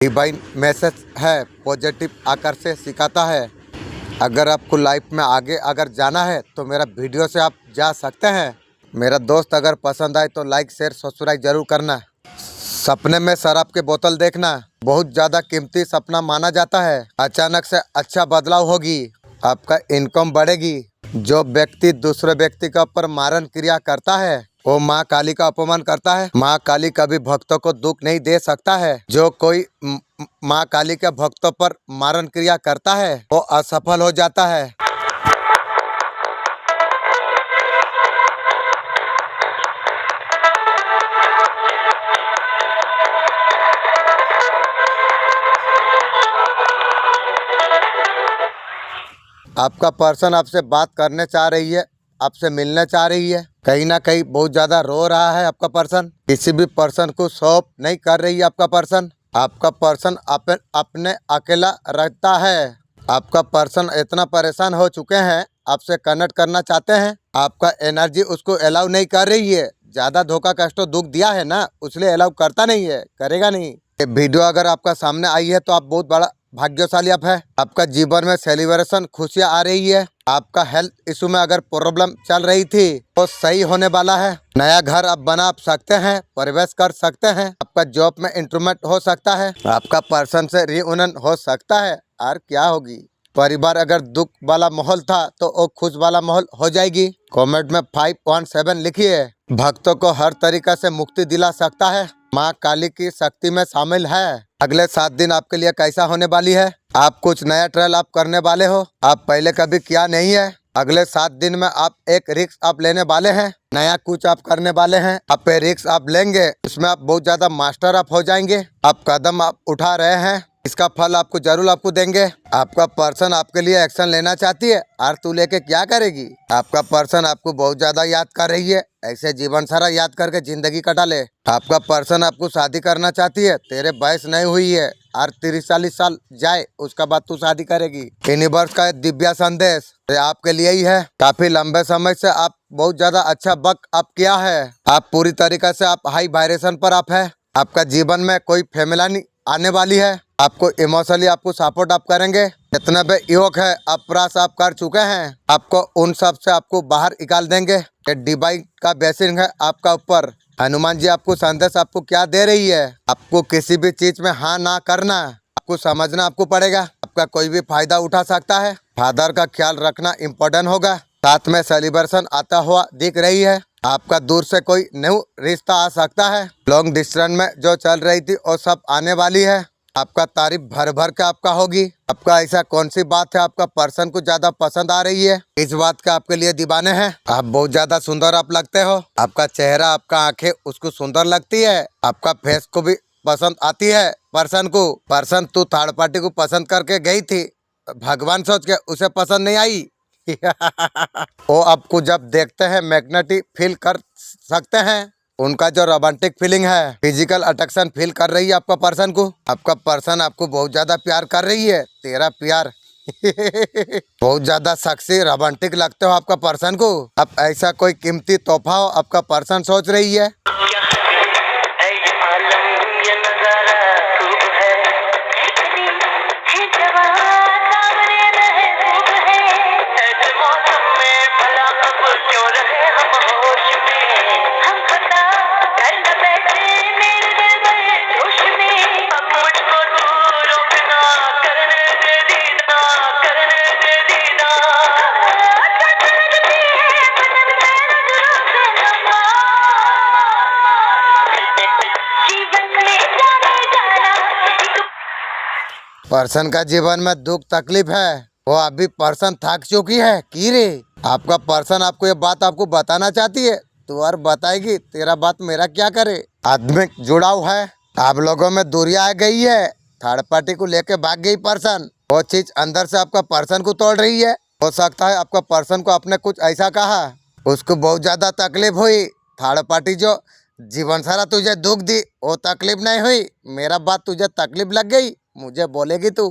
Divine message है, positive आकर से सिखाता है। अगर आपको लाइफ में आगे अगर जाना है तो मेरा वीडियो से आप जा सकते हैं। मेरा दोस्त अगर पसंद आए तो लाइक शेयर सब्सक्राइब जरूर करना। सपने में शराब की बोतल देखना बहुत ज़्यादा कीमती सपना माना जाता है। अचानक से अच्छा बदलाव होगी, आपका इनकम बढ़ेगी। जो व्यक्ति दूसरे व्यक्ति के ऊपर मारण क्रिया करता है वो माँ काली का अपमान करता है। माँ काली कभी भक्तों को दुख नहीं दे सकता है। जो कोई माँ काली के भक्तों पर मारण क्रिया करता है वो असफल हो जाता है। आपका पर्सन आपसे बात करने चाह रही है, आपसे मिलने चाह रही है। कहीं ना कहीं बहुत ज़्यादा रो रहा है आपका पर्सन। किसी भी पर्सन को सॉप नहीं कर रही है आपका पर्सन। आपका पर्सन अपने अकेला रहता है। आपका पर्सन इतना परेशान हो चुके हैं, आपसे कनेक्ट करना चाहते हैं। आपका एनर्जी उसको अलाउ नहीं कर रही है। ज़्यादा धोखा कष्ट दुख दिया है ना, उसलिए अलाउ करता नहीं है, करेगा नहीं। ये वीडियो अगर आपका सामने आई है तो आप बहुत बड़ा भाग्यशाली आप है। आपका जीवन में सेलिब्रेशन खुशियाँ आ रही है। आपका हेल्थ इशू में अगर प्रॉब्लम चल रही थी तो सही होने वाला है। नया घर आप बना सकते हैं, प्रवेश कर सकते हैं। आपका जॉब में इंप्रूवमेंट हो सकता है। आपका पर्सन से रियूनियन हो सकता है। और क्या होगी, परिवार अगर दुख वाला माहौल था तो वो खुश वाला माहौल हो जाएगी। कमेंट में 517 लिखिए। भक्तों को हर तरीका से मुक्ति दिला सकता है। माँ काली की शक्ति में शामिल है। अगले 7 दिन आपके लिए कैसा होने वाली है? आप कुछ नया ट्रायल आप करने वाले हो, आप पहले कभी किया नहीं है। अगले 7 दिन में आप एक रिस्क आप लेने वाले हैं। नया कुछ आप करने वाले हैं। आप रिस्क आप लेंगे, इसमें आप बहुत ज्यादा मास्टर आप हो जाएंगे। आप कदम आप उठा रहे हैं, इसका फल आपको जरूर आपको देंगे। आपका पर्सन आपके लिए एक्शन लेना चाहती है और तू लेके क्या करेगी? आपका पर्सन आपको बहुत ज्यादा याद कर रही है। ऐसे जीवन सारा याद करके जिंदगी कटा ले। आपका पर्सन आपको शादी करना चाहती है। तेरे बयस नहीं हुई है और 30-40 साल जाए उसका बाद तू शादी करेगी। यूनिवर्स का एक दिव्य संदेश आपके लिए ही है। काफी लंबे समय से आप बहुत ज्यादा अच्छा वक्त आप किया है। आप पूरी तरीके से आप हाई वाइब्रेशन पर आप है। आपका जीवन में कोई फैमिली आने वाली है। आपको इमोशनली आपको सपोर्ट आप करेंगे। जितने भी योग है आप प्रयास आप कर चुके हैं, आपको उन सब से आपको बाहर निकाल देंगे। ये डिवाइन का ब्लेसिंग है आपका ऊपर। हनुमान जी आपको संदेश आपको क्या दे रही है? आपको किसी भी चीज में हाँ ना करना, आपको समझना आपको पड़ेगा। आपका कोई भी फायदा उठा सकता है। फादर का ख्याल रखना इम्पोर्टेंट होगा। साथ में सेलिब्रेशन आता हुआ दिख रही है। आपका दूर से कोई न्यू रिश्ता आ सकता है। लॉन्ग डिस्टेंस में जो चल रही थी वो सब आने वाली है। आपका तारीफ भर भर के आपका होगी। आपका ऐसा कौन सी बात है आपका पर्सन को ज्यादा पसंद आ रही है? इस बात का आपके लिए दीवाने हैं। आप बहुत ज्यादा सुंदर आप लगते हो। आपका चेहरा, आपका आंखें उसको सुंदर लगती है। आपका फेस को भी पसंद आती है पर्सन को। पर्सन तू थर्ड पार्टी को पसंद करके गई थी, भगवान सोच के उसे पसंद नहीं आई। वो आपको जब देखते हैं मैग्नेटिक फील कर सकते हैं। उनका जो रोमांटिक फीलिंग है, फिजिकल अट्रैक्शन फील कर रही है आपका पर्सन को। आपका पर्सन आपको बहुत ज्यादा प्यार कर रही है। तेरा प्यार बहुत ज्यादा सेक्सी रोमांटिक लगते हो आपका पर्सन को। अब ऐसा कोई कीमती तोहफा हो आपका पर्सन सोच रही है। पर्सन का जीवन में दुख तकलीफ है, वो अभी पर्सन थक चुकी है की रे। आपका पर्सन आपको ये बात आपको बताना चाहती है तो और बताएगी। तेरा बात मेरा क्या करे। आत्मिक जुड़ाव है, आप लोगों में दूरियां आ गई है। थर्ड पार्टी को लेके भाग गई पर्सन। वो चीज अंदर से आपका पर्सन को तोड़ रही है। हो सकता है आपका पर्सन को आपने कुछ ऐसा कहा, उसको बहुत ज्यादा तकलीफ हुई। थर्ड पार्टी जो जीवन सारा तुझे दुख दी वो तकलीफ नहीं हुई। मेरा बात तुझे तकलीफ लग गई, मुझे बोलेगी तू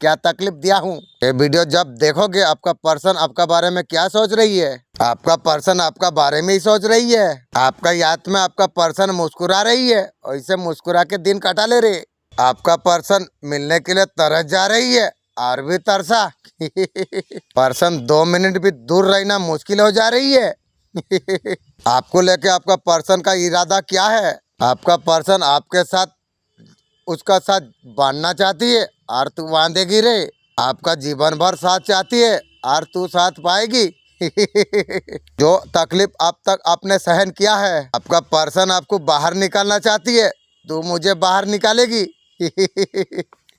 क्या तकलीफ दिया हूँ। ये वीडियो जब देखोगे आपका पर्सन आपका बारे में क्या सोच रही है? आपका पर्सन आपका बारे में ही सोच रही है। आपका याद में आपका पर्सन मुस्कुरा रही है। ऐसे मुस्कुरा के दिन कटा ले रे। आपका पर्सन मिलने के लिए तरस जा रही है और भी तरसा। पर्सन 2 मिनट भी दूर रहना मुश्किल हो जा रही है। आपको लेके आपका पर्सन का इरादा क्या है? आपका पर्सन आपके साथ उसका साथ बांधना चाहती है और तू बांधेगी रे। आपका जीवन भर साथ चाहती है और तू साथ पाएगी। जो तकलीफ अब तक आपने सहन किया है, आपका पर्सन आपको बाहर निकालना चाहती है, तू मुझे बाहर निकालेगी।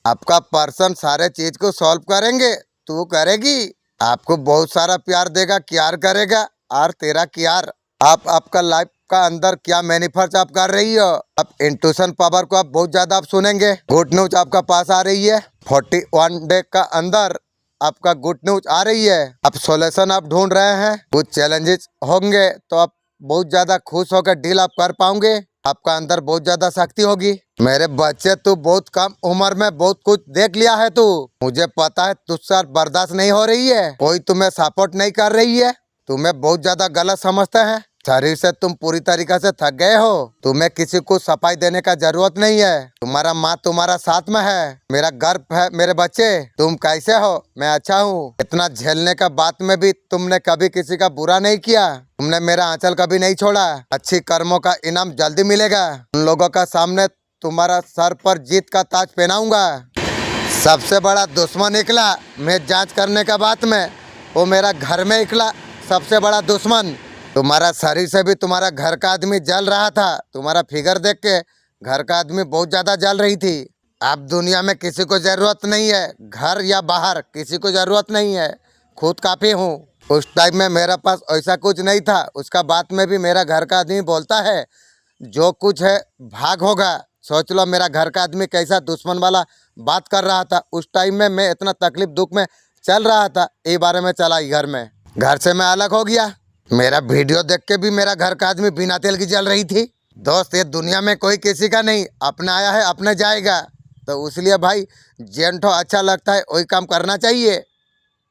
आपका पर्सन सारे चीज को सॉल्व करेंगे, तू करेगी। आपको बहुत सारा प्यार देगा, क्यार करेगा और तेरा क्यार। आप आपका लाइफ का अंदर क्या मैनिफेस्ट आप कर रही हो? आप इंट्यूशन पावर को आप बहुत ज्यादा आप सुनेंगे। गुड न्यूज आपका पास आ रही है। 41 डे का अंदर आपका गुड न्यूज आ रही है। आप सोल्यूशन आप ढूंढ रहे हैं, कुछ चैलेंजेस होंगे तो आप बहुत ज्यादा खुश होकर डील आप कर पाओगे। आपका अंदर बहुत ज्यादा शक्ति होगी। मेरे बच्चे, तू बहुत कम उम्र में बहुत कुछ देख लिया है। तू, मुझे पता है तुझसे बर्दाश्त नहीं हो रही है, कोई तुम्हें सपोर्ट नहीं कर रही है, तुम्हें बहुत ज्यादा गलत समझते हैं। शरीर से तुम पूरी तरीके से थक गए हो। तुम्हें किसी को सफाई देने का जरूरत नहीं है। तुम्हारा माँ तुम्हारा साथ में है। मेरा गर्व है मेरे बच्चे। तुम कैसे हो? मैं अच्छा हूँ। इतना झेलने का बाद में भी तुमने कभी किसी का बुरा नहीं किया। तुमने मेरा आंचल कभी नहीं छोड़ा। अच्छी कर्मों का इनाम जल्दी मिलेगा। उन लोगों का सामने तुम्हारा सर पर जीत का ताज पहनाऊंगा। सबसे बड़ा दुश्मन निकला मैं जांच करने का बाद में, वो मेरा घर में निकला सबसे बड़ा दुश्मन। तुम्हारा शरीर से भी तुम्हारा घर का आदमी जल रहा था। तुम्हारा फिगर देख के घर का आदमी बहुत ज्यादा जल रही थी। अब दुनिया में किसी को जरूरत नहीं है, घर या बाहर किसी को जरूरत नहीं है, खुद काफी हूँ। उस टाइम में मेरे पास ऐसा कुछ नहीं था, उसका बाद में भी मेरा घर का आदमी बोलता है जो कुछ है भाग होगा। सोच लो मेरा घर का आदमी कैसा दुश्मन वाला बात कर रहा था। उस टाइम में मैं इतना तकलीफ दुख में चल रहा था, ये बारे में चला घर में। घर से मैं अलग हो गया। मेरा वीडियो देख के भी मेरा घर का आदमी बिना तेल की जल रही थी। दोस्त, ये दुनिया में कोई किसी का नहीं, अपना आया है अपने जाएगा। तो इसलिए भाई, जेंठो अच्छा लगता है वही काम करना चाहिए,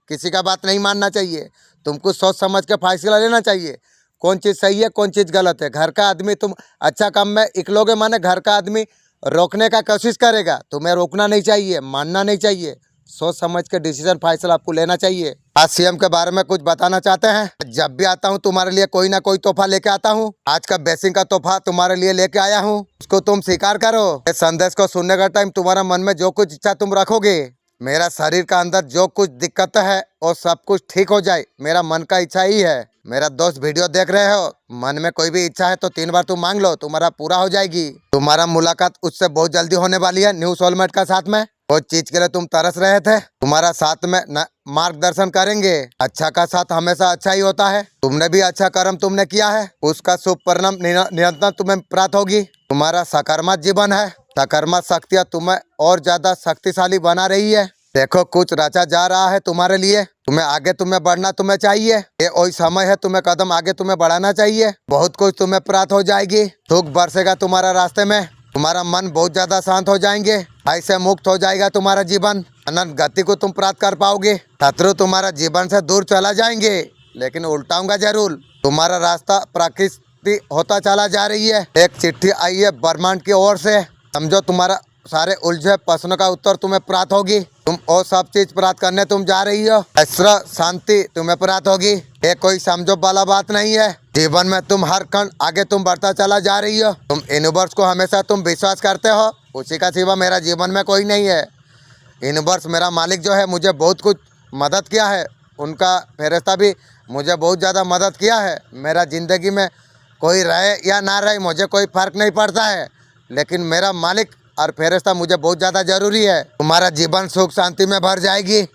किसी का बात नहीं मानना चाहिए। तुमको सोच समझ के फैसला लेना चाहिए, कौन चीज़ सही है कौन चीज़ गलत है। घर का आदमी तुम अच्छा काम में इकलोगे माने घर का आदमी रोकने का कोशिश करेगा। तुम्हें रोकना नहीं चाहिए, मानना नहीं चाहिए। सोच समझ के डिसीजन फैसला आपको लेना चाहिए। आज सीएम के बारे में कुछ बताना चाहते हैं? जब भी आता हूँ तुम्हारे लिए कोई ना कोई तोहफा लेके आता हूँ। आज का बेसिंग का तोहफा तुम्हारे लिए लेके आया हूँ, उसको तुम स्वीकार करो। इस संदेश को सुनने का टाइम तुम्हारा मन में जो कुछ इच्छा तुम रखोगे, मेरा शरीर का अंदर जो कुछ दिक्कत है वो सब कुछ ठीक हो जाए, मेरा मन का इच्छा ही है। मेरा दोस्त वीडियो देख रहे हो, मन में कोई भी इच्छा है तो 3 बार तुम मांग लो, तुम्हारा पूरा हो जाएगी। तुम्हारा मुलाकात उससे बहुत जल्दी होने वाली है, न्यू सोलमेट का साथ में। वो चीज के लिए तुम तरस रहे थे, तुम्हारा साथ में मार्गदर्शन करेंगे। अच्छा का साथ हमेशा अच्छा ही होता है। तुमने भी अच्छा कर्म तुमने किया है, उसका शुभ परिणाम निरंतर तुम्हें प्राप्त होगी। तुम्हारा सकारात्मक जीवन है, सकारात्मक शक्तियाँ तुम्हें और ज्यादा शक्तिशाली बना रही है। देखो कुछ रचा जा रहा है तुम्हारे लिए, तुम्हें आगे तुम्हें बढ़ना तुम्हें चाहिए। ये वही समय है, तुम्हें कदम आगे तुम्हें बढ़ाना चाहिए। बहुत कुछ तुम्हें प्राप्त हो जाएगी, दुख बरसेगा तुम्हारा रास्ते में, तुम्हारा मन बहुत ज्यादा शांत हो जाएंगे, ऐसे मुक्त हो जाएगा तुम्हारा जीवन। अनंत गति को तुम प्राप्त कर पाओगे। शत्रु तुम्हारा जीवन से दूर चला जाएंगे, लेकिन उल्टाऊंगा जरूर। तुम्हारा रास्ता प्रकृति होता चला जा रही है। एक चिट्ठी आई है ब्रह्मांड की ओर से, समझो तुम्हारा सारे उलझे प्रश्नों का उत्तर तुम्हें प्राप्त होगी। तुम और सब चीज प्राप्त करने तुम जा रही हो। ऐश्वर्य शांति तुम्हें प्राप्त होगी। ये कोई समझो वाला बात नहीं है। जीवन में तुम हर क्षण आगे तुम बढ़ता चला जा रही हो। तुम यूनिवर्स को हमेशा तुम विश्वास करते हो, उसी का सिवा मेरा जीवन में कोई नहीं है। यूनिवर्स मेरा मालिक जो है मुझे बहुत कुछ मदद किया है, उनका फरिश्ता भी मुझे बहुत ज़्यादा मदद किया है। मेरा ज़िंदगी में कोई रहे या ना रहे मुझे कोई फ़र्क नहीं पड़ता है, लेकिन मेरा मालिक और फरिश्ता मुझे बहुत ज़्यादा ज़रूरी है। तुम्हारा जीवन सुख शांति में भर जाएगी।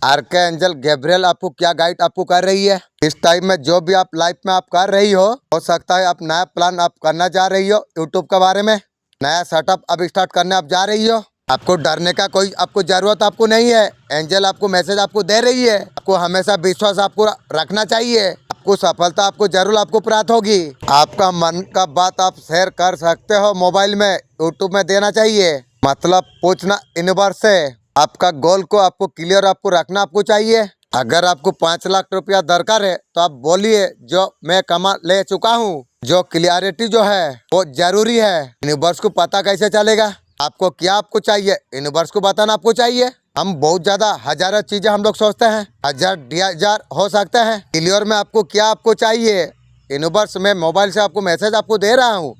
आर्कएंजल गैब्रियल आपको क्या गाइड आपको कर रही है इस टाइम में? जो भी आप लाइफ में आप कर रही हो सकता है आप नया प्लान आप करना जा रही हो, यूट्यूब के बारे में नया सेटअप अब स्टार्ट करने आप जा रही हो। आपको डरने का कोई आपको जरूरत आपको नहीं है। एंजल आपको मैसेज आपको दे रही है, आपको हमेशा विश्वास आपको रखना चाहिए। आपको सफलता आपको जरूर आपको प्राप्त होगी। आपका मन का बात आप शेयर कर सकते हो मोबाइल में, यूट्यूब में देना चाहिए। मतलब पूछना यूनिवर्स से, आपका गोल को आपको क्लियर आपको रखना आपको चाहिए। अगर आपको 5 लाख रुपया दरकार है तो आप बोलिए जो मैं कमा ले चुका हूँ। जो क्लियरिटी जो है वो जरूरी है। यूनिवर्स को पता कैसे चलेगा आपको क्या आपको चाहिए, यूनिवर्स को बताना आपको चाहिए। हम बहुत ज्यादा हजारों चीजें हम लोग सोचते हैं, 1000 हो सकते हैं। क्लियर में आपको क्या आपको चाहिए, यूनिवर्स में मोबाइल से आपको मैसेज आपको दे रहा हूँ।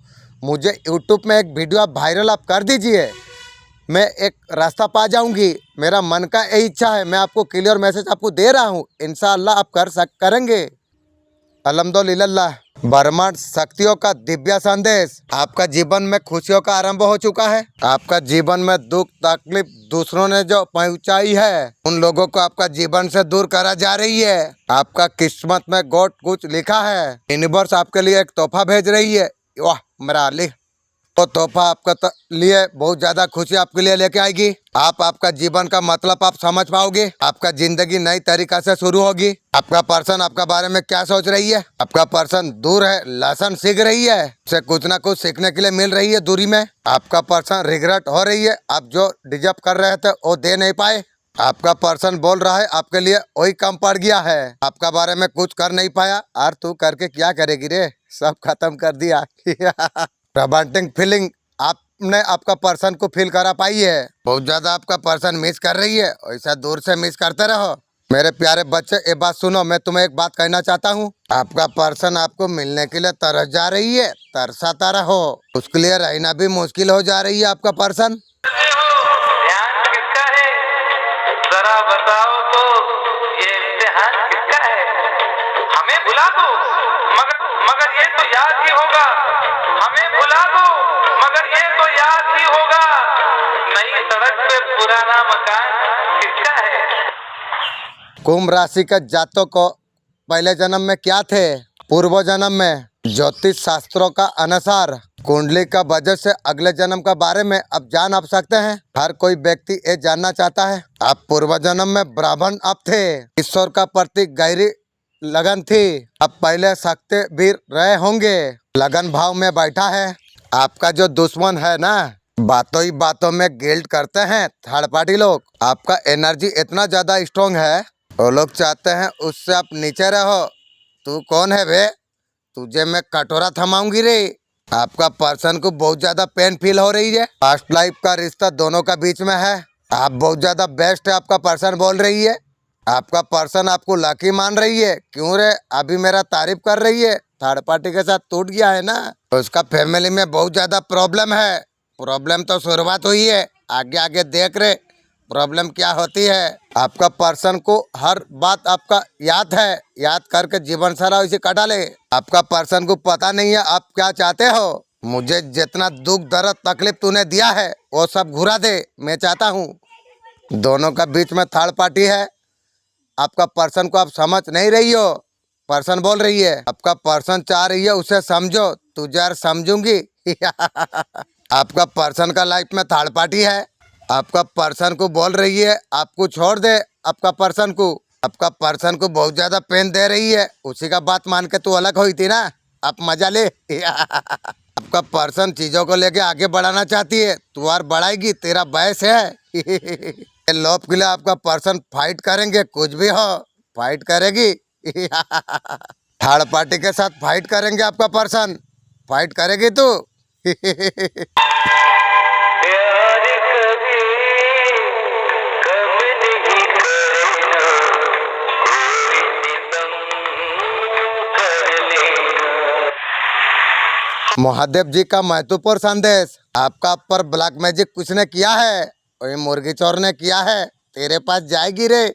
मुझे यूट्यूब में एक वीडियो आप वायरल आप कर दीजिए, मैं एक रास्ता पा जाऊंगी। मेरा मन का यही इच्छा है, मैं आपको क्लियर मैसेज आपको दे रहा हूँ। इंशाअल्लाह आप करेंगे। अल्हम्दुलिल्लाह। ब्रह्मांड शक्तियों का दिव्य संदेश, आपका जीवन में खुशियों का आरंभ हो चुका है। आपका जीवन में दुख तकलीफ दूसरों ने जो पहुंचाई है, उन लोगों को आपका जीवन से दूर करा जा रही है। आपका किस्मत में गॉड कुछ लिखा है। यूनिवर्स आपके लिए एक तोहफा भेज रही है। वाह मेरा अली, वो तोहफा आपका लिए बहुत ज्यादा खुशी आपके लिए लेके आएगी। आप आपका जीवन का मतलब आप समझ पाओगे। आपका जिंदगी नई तरीका से शुरू होगी। आपका पर्सन आपका बारे में क्या सोच रही है, आपका पर्सन दूर है, लेसन सीख रही है, उसे कुछ ना कुछ सीखने के लिए मिल रही है दूरी में। आपका पर्सन रिग्रेट हो रही है, आप जो डिजर्व कर रहे थे वो दे नहीं पाए। आपका पर्सन बोल रहा है आपके लिए वही कम पड़ गया है, आपका बारे में कुछ कर नहीं पाया। और तू करके क्या करेगी रे, सब खत्म कर दिया। रोमांटिक फीलिंग आपने आपका पर्सन को फील करा पाई है। बहुत ज्यादा आपका पर्सन मिस कर रही है, ऐसा दूर से मिस करते रहो। मेरे प्यारे बच्चे ये बात सुनो, मैं तुम्हें एक बात कहना चाहता हूँ। आपका पर्सन आपको मिलने के लिए तरस जा रही है, तरसाता रहो। उसके लिए रहना भी मुश्किल हो जा रही है आपका पर्सन। ध्यान किसका है जरा बताओ तो, ये इम्तिहान किसका है। हमें भुला दो मगर मगर ये तो याद ही होगा। हमें भुला दो मगर ये तो याद ही होगा। नई सड़क पे पुराना मकान किसका है। कुंभ राशि के जातकों को पहले जन्म में क्या थे, पूर्व जन्म में ज्योतिष शास्त्रों का अनुसार कुंडली का वजह से अगले जन्म का बारे में अब जान आप सकते हैं। हर कोई व्यक्ति ये जानना चाहता है। आप पूर्व जन्म में ब्राह्मण आप थे, ईश्वर का प्रति गहरी लगन थी। अब पहले सकते भी रहे होंगे, लगन भाव में बैठा है। आपका जो दुश्मन है ना, बातों ही बातों में गिल्ट करते हैं थर्ड पार्टी लोग। आपका एनर्जी इतना ज्यादा स्ट्रॉन्ग है, वो लोग चाहते हैं उससे आप नीचे रहो। तू कौन है बे, तुझे मैं कटोरा थमाऊंगी रे। आपका पर्सन को बहुत ज्यादा पेन फील हो रही है। पास्ट लाइफ का रिश्ता दोनों का बीच में है। आप बहुत ज्यादा बेस्ट है, आपका पर्सन बोल रही है। आपका पर्सन आपको लकी मान रही है। क्यों रे, अभी मेरा तारीफ कर रही है। थर्ड पार्टी के साथ टूट गया है ना, उसका फैमिली में बहुत ज्यादा प्रॉब्लम है। प्रॉब्लम तो शुरुआत हुई है, आगे आगे देख रहे प्रॉब्लम क्या होती है। आपका पर्सन को हर बात आपका याद है, याद करके जीवन सारा इसे कटा ले। आपका पर्सन को पता नहीं है आप क्या चाहते हो। मुझे जितना दुख दर्द तकलीफ तूने दिया है वो सब घुरा दे, मैं चाहता हूँ। दोनों का बीच में थर्ड पार्टी है। आपका पर्सन को आप समझ नहीं रही हो। पर्सन बोल रही है, आपका पर्सन चाह रही है उसे समझो, तुझे यार समझूंगी। आपका पर्सन का लाइफ में थर्ड पार्टी है। आपका पर्सन को बोल रही है आपको छोड़ दे। आपका पर्सन को बहुत ज्यादा पेन दे रही है। उसी का बात मान के तू अलग हुई थी ना, आप मजा ले। आपका पर्सन चीजों को लेके आगे बढ़ाना चाहती है, तू और बढ़ाएगी, तेरा बयस है। लोभ के लिए आपका पर्सन फाइट करेंगे, कुछ भी हो फाइट करेगी। थर्ड पार्टी के साथ फाइट करेंगे, आपका पर्सन फाइट करेगी तू। प्यार कभी कम नहीं करना, कोई सितम कर लेना। महादेव जी का महत्वपूर्ण संदेश, आपका पर ब्लैक मैजिक कुछ ने किया है, वही मुर्गी चोर ने किया है, तेरे पास जाएगी रे।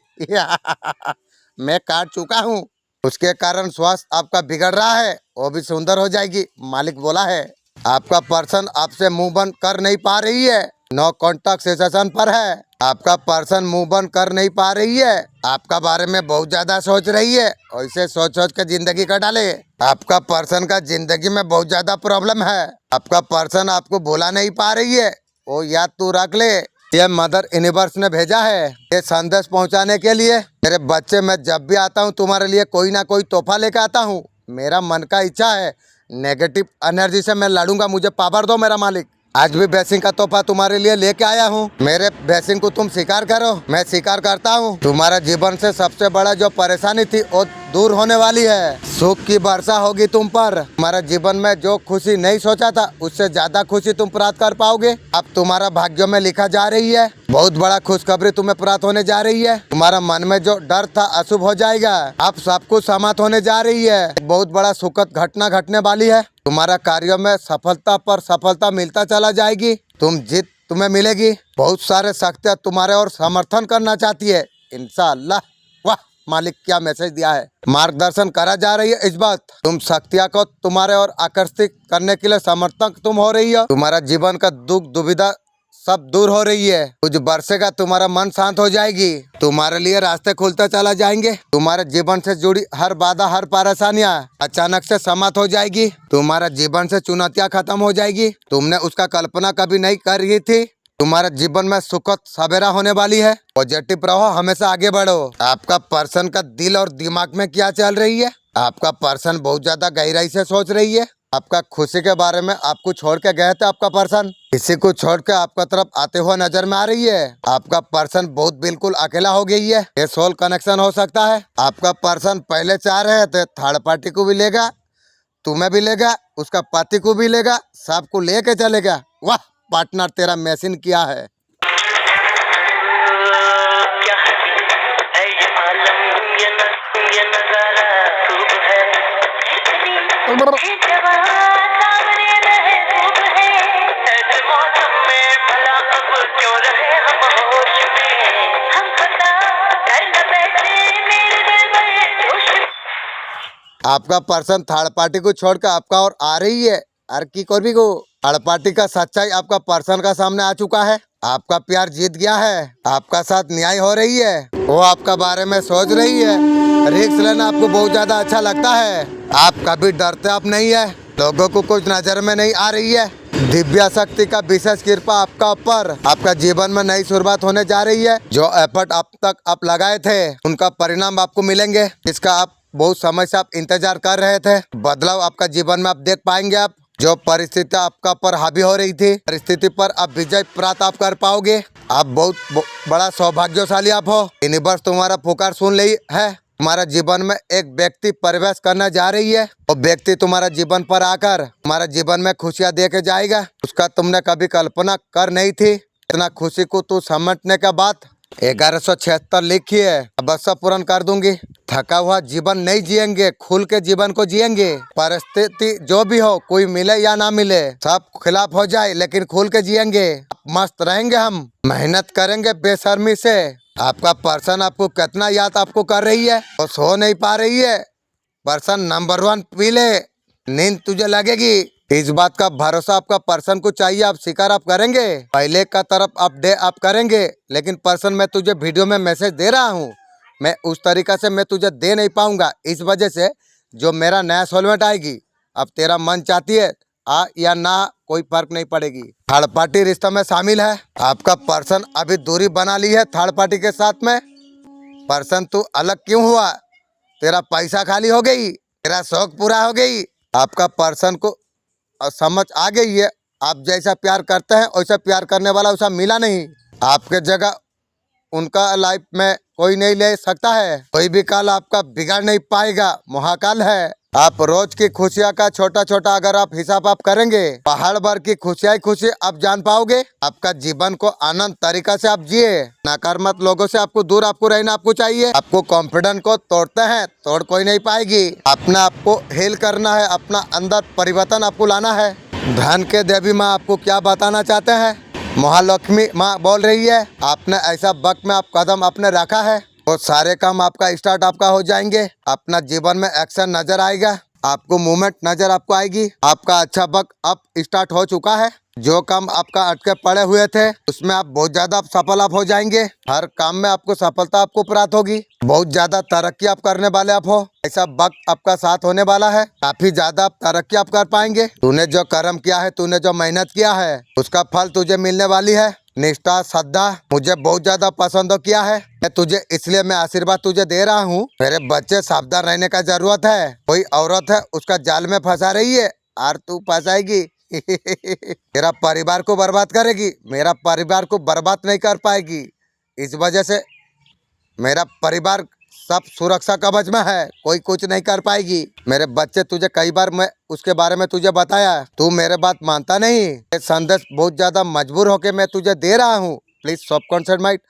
मैं काट चुका हूँ, उसके कारण स्वास्थ्य आपका बिगड़ रहा है, वो भी सुंदर हो जाएगी, मालिक बोला है। आपका पर्सन आपसे मुंह बंद कर नहीं पा रही है, नो कॉन्टैक्ट सिचुएशन पर है। आपका पर्सन मुंह बंद कर नहीं पा रही है, आपका बारे में बहुत ज्यादा सोच रही है, ऐसे सोच सोच के जिंदगी कटा ले। आपका पर्सन का जिंदगी में बहुत ज्यादा प्रॉब्लम है। आपका पर्सन आपको भुला नहीं पा रही है, वो याद तू रख ले। ये मदर यूनिवर्स ने भेजा है ये संदेश पहुंचाने के लिए। मेरे बच्चे, मैं जब भी आता हूं तुम्हारे लिए कोई ना कोई तोहफा लेकर आता हूं। मेरा मन का इच्छा है, नेगेटिव एनर्जी से मैं लड़ूंगा। मुझे पावर दो मेरा मालिक। आज भी ब्लेसिंग का तोहफा तुम्हारे लिए लेके आया हूँ। मेरे ब्लेसिंग को तुम स्वीकार करो। मैं स्वीकार करता हूँ। तुम्हारा जीवन से सबसे बड़ा जो परेशानी थी वो दूर होने वाली है। सुख की वर्षा होगी तुम पर। तुम्हारा जीवन में जो खुशी नहीं सोचा था उससे ज्यादा खुशी तुम प्राप्त कर पाओगे। अब तुम्हारा भाग्यों में लिखा जा रही है। बहुत बड़ा खुशखबरी तुम्हें प्राप्त होने जा रही है। तुम्हारा मन में जो डर था अशुभ हो जाएगा। अब सब कुछ समाप्त होने जा रही है। बहुत बड़ा सुखद घटना घटने वाली है। तुम्हारा कार्यों में सफलता पर सफलता मिलता चला जाएगी। जीत तुम्हें मिलेगी। बहुत सारे शक्तियाँ तुम्हारे और समर्थन करना चाहती है। इंशाअल्लाह। वाह मालिक, क्या मैसेज दिया है। मार्गदर्शन करा जा रही है इस बात। तुम शक्तियाँ को तुम्हारे और आकर्षित करने के लिए समर्थक तुम हो रही हो। तुम्हारा जीवन का दुख दुविधा सब दूर हो रही है। कुछ बरसेगा, तुम्हारा मन शांत हो जाएगी। तुम्हारे लिए रास्ते खुलते चला जाएंगे। तुम्हारे जीवन से जुड़ी हर बाधा, हर परेशानियाँ अचानक से समाप्त हो जाएगी। तुम्हारा जीवन से चुनौतियाँ खत्म हो जाएगी। तुमने उसका कल्पना कभी नहीं कर रही थी। तुम्हारे जीवन में सुखद सवेरा होने वाली है। पॉजिटिव रहो, हमेशा आगे बढ़ो। आपका पर्सन का दिल और दिमाग में क्या चल रही है? आपका पर्सन बहुत ज्यादा गहराई से सोच रही है। आपका खुशी के बारे में। आपको छोड़ के गए थे आपका पर्सन। किसी को छोड़ के आपका तरफ आते हुए नजर में आ रही है। आपका पर्सन बहुत बिल्कुल अकेला हो गई है। ये सोल कनेक्शन हो सकता है। आपका पर्सन पहले चाह रहे थे थर्ड पार्टी को भी लेगा, तुम्हें भी लेगा, उसका पति को भी लेगा, सबको लेके चलेगा। वाह पार्टनर, तेरा मैसिन क्या है। क्या है ये आलम, ये नजारा खूब है। इतनी जवां सामने महबूब है। ऐसे मौसम में भला अब क्यों रहे हम होश में। हमको तो डर न बैठे मेरे दिल में जोश में। आपका पर्सन थर्ड पार्टी को छोड़कर आपका और आ रही है। अरे की करबी को थर्ड पार्टी का सच्चाई आपका पर्सन का सामने आ चुका है। आपका प्यार जीत गया है। आपका साथ न्याय हो रही है। वो आपका बारे में सोच रही है। रिस्क लेना आपको बहुत ज्यादा अच्छा लगता है। आप कभी डरते आप नहीं है। लोगों को कुछ नजर में नहीं आ रही है। दिव्य शक्ति का विशेष कृपा आपका ऊपर। आपका जीवन में नई शुरुआत होने जा रही है। जो एफर्ट अब तक आप लगाए थे उनका परिणाम आपको मिलेंगे। इसका आप बहुत समय से आप इंतजार कर रहे थे। बदलाव आपका जीवन में आप देख पाएंगे। आप जो परिस्थिति आपका पर हावी हो रही थी, परिस्थिति पर आप विजय प्राप्त आप कर पाओगे। आप बहुत बड़ा सौभाग्यशाली आप हो। यूनिवर्स तुम्हारा पुकार सुन रही है। तुम्हारा जीवन में एक व्यक्ति प्रवेश करने जा रही है। वो व्यक्ति तुम्हारा जीवन पर आकर तुम्हारा जीवन में खुशियाँ दे के जाएगा। उसका तुमने कभी कल्पना कर नहीं थी। इतना खुशी को तू समझने के बाद 1176 लिखी है। अवश्य पूर्ण कर दूंगी। थका हुआ जीवन नहीं जिएंगे, खुल के जीवन को जिएंगे। परिस्थिति जो भी हो, कोई मिले या ना मिले, सब खिलाफ हो जाए, लेकिन खुल के जिएंगे। मस्त रहेंगे। हम मेहनत करेंगे बेशर्मी से। आपका पर्सन आपको कितना याद आपको कर रही है। वो सो नहीं पा रही है। पर्सन नंबर 1 पी ले, नींद तुझे लगेगी। इस बात का भरोसा आपका पर्सन को चाहिए। आप स्वीकार आप करेंगे। पहले का तरफ आप डे आप करेंगे, लेकिन पर्सन मैं तुझे वीडियो में मैसेज दे रहा हूँ, मैं उस तरीका से मैं तुझे दे नहीं पाऊंगा। इस वजह से जो मेरा नया सोलमेंट आएगी, अब तेरा मन चाहती है आ या ना, कोई फर्क नहीं पड़ेगी। थर्ड पार्टी रिश्ता में शामिल है। आपका पर्सन अभी दूरी बना ली है थर्ड पार्टी के साथ में। पर्सन तू अलग क्यों हुआ? तेरा पैसा खाली हो गई, तेरा शौक पूरा हो गई। आपका पर्सन को समझ आ गई है। आप जैसा प्यार करते हैं वैसा प्यार करने वाला उसे मिला नहीं। आपके जगह उनका लाइफ में कोई नहीं ले सकता है। कोई भी काल आपका बिगाड़ नहीं पाएगा। महाकाल है। आप रोज की खुशियाँ का छोटा छोटा अगर आप हिसाब आप करेंगे, पहाड़ भर की खुशियाँ ही खुशी आप जान पाओगे। आपका जीवन को आनंद तरीका से आप जिए। नकारात्मक लोगों से आपको दूर आपको रहना आपको चाहिए। आपको कॉन्फिडेंस को तोड़ते हैं, तोड़ कोई नहीं पाएगी। अपना आपको हेल करना है। अपना अंदर परिवर्तन आपको लाना है। धन के देवी माँ आपको क्या बताना चाहते हैं? महालक्ष्मी माँ बोल रही है, आपने ऐसा वक्त में आप कदम आपने रखा है, वो सारे काम आपका स्टार्ट आपका हो जाएंगे। अपना जीवन में एक्शन नजर आएगा। आपको मूवमेंट नजर आपको आएगी। आपका अच्छा वक्त अब स्टार्ट हो चुका है। जो काम आपका अटके पड़े हुए थे उसमें आप बहुत ज्यादा सफल आप हो जाएंगे। हर काम में आपको सफलता आपको प्राप्त होगी। बहुत ज्यादा तरक्की आप करने वाले आप हो। ऐसा वक्त आपका साथ होने वाला है। काफी ज्यादा आप तरक्की आप कर पाएंगे। तूने जो कर्म किया है, तूने जो मेहनत किया है, उसका फल तुझे मिलने वाली है। निष्ठा श्रद्धा मुझे बहुत ज्यादा पसंद किया है। मैं आशीर्वाद तुझे दे रहा हूँ। मेरे बच्चे सावधान रहने का जरूरत है। कोई औरत है उसका जाल में फंसा रही है और तू फंसाएगी। तेरा परिवार को बर्बाद करेगी, मेरा परिवार को बर्बाद नहीं कर पाएगी। इस वजह से मेरा परिवार सब सुरक्षा कवच में है, कोई कुछ नहीं कर पाएगी। मेरे बच्चे तुझे कई बार मैं उसके बारे में तुझे बताया, तू मेरे बात मानता नहीं। ये संदेश बहुत ज्यादा मजबूर होके मैं तुझे दे रहा हूँ। प्लीज सब कॉन्सेंट माइट,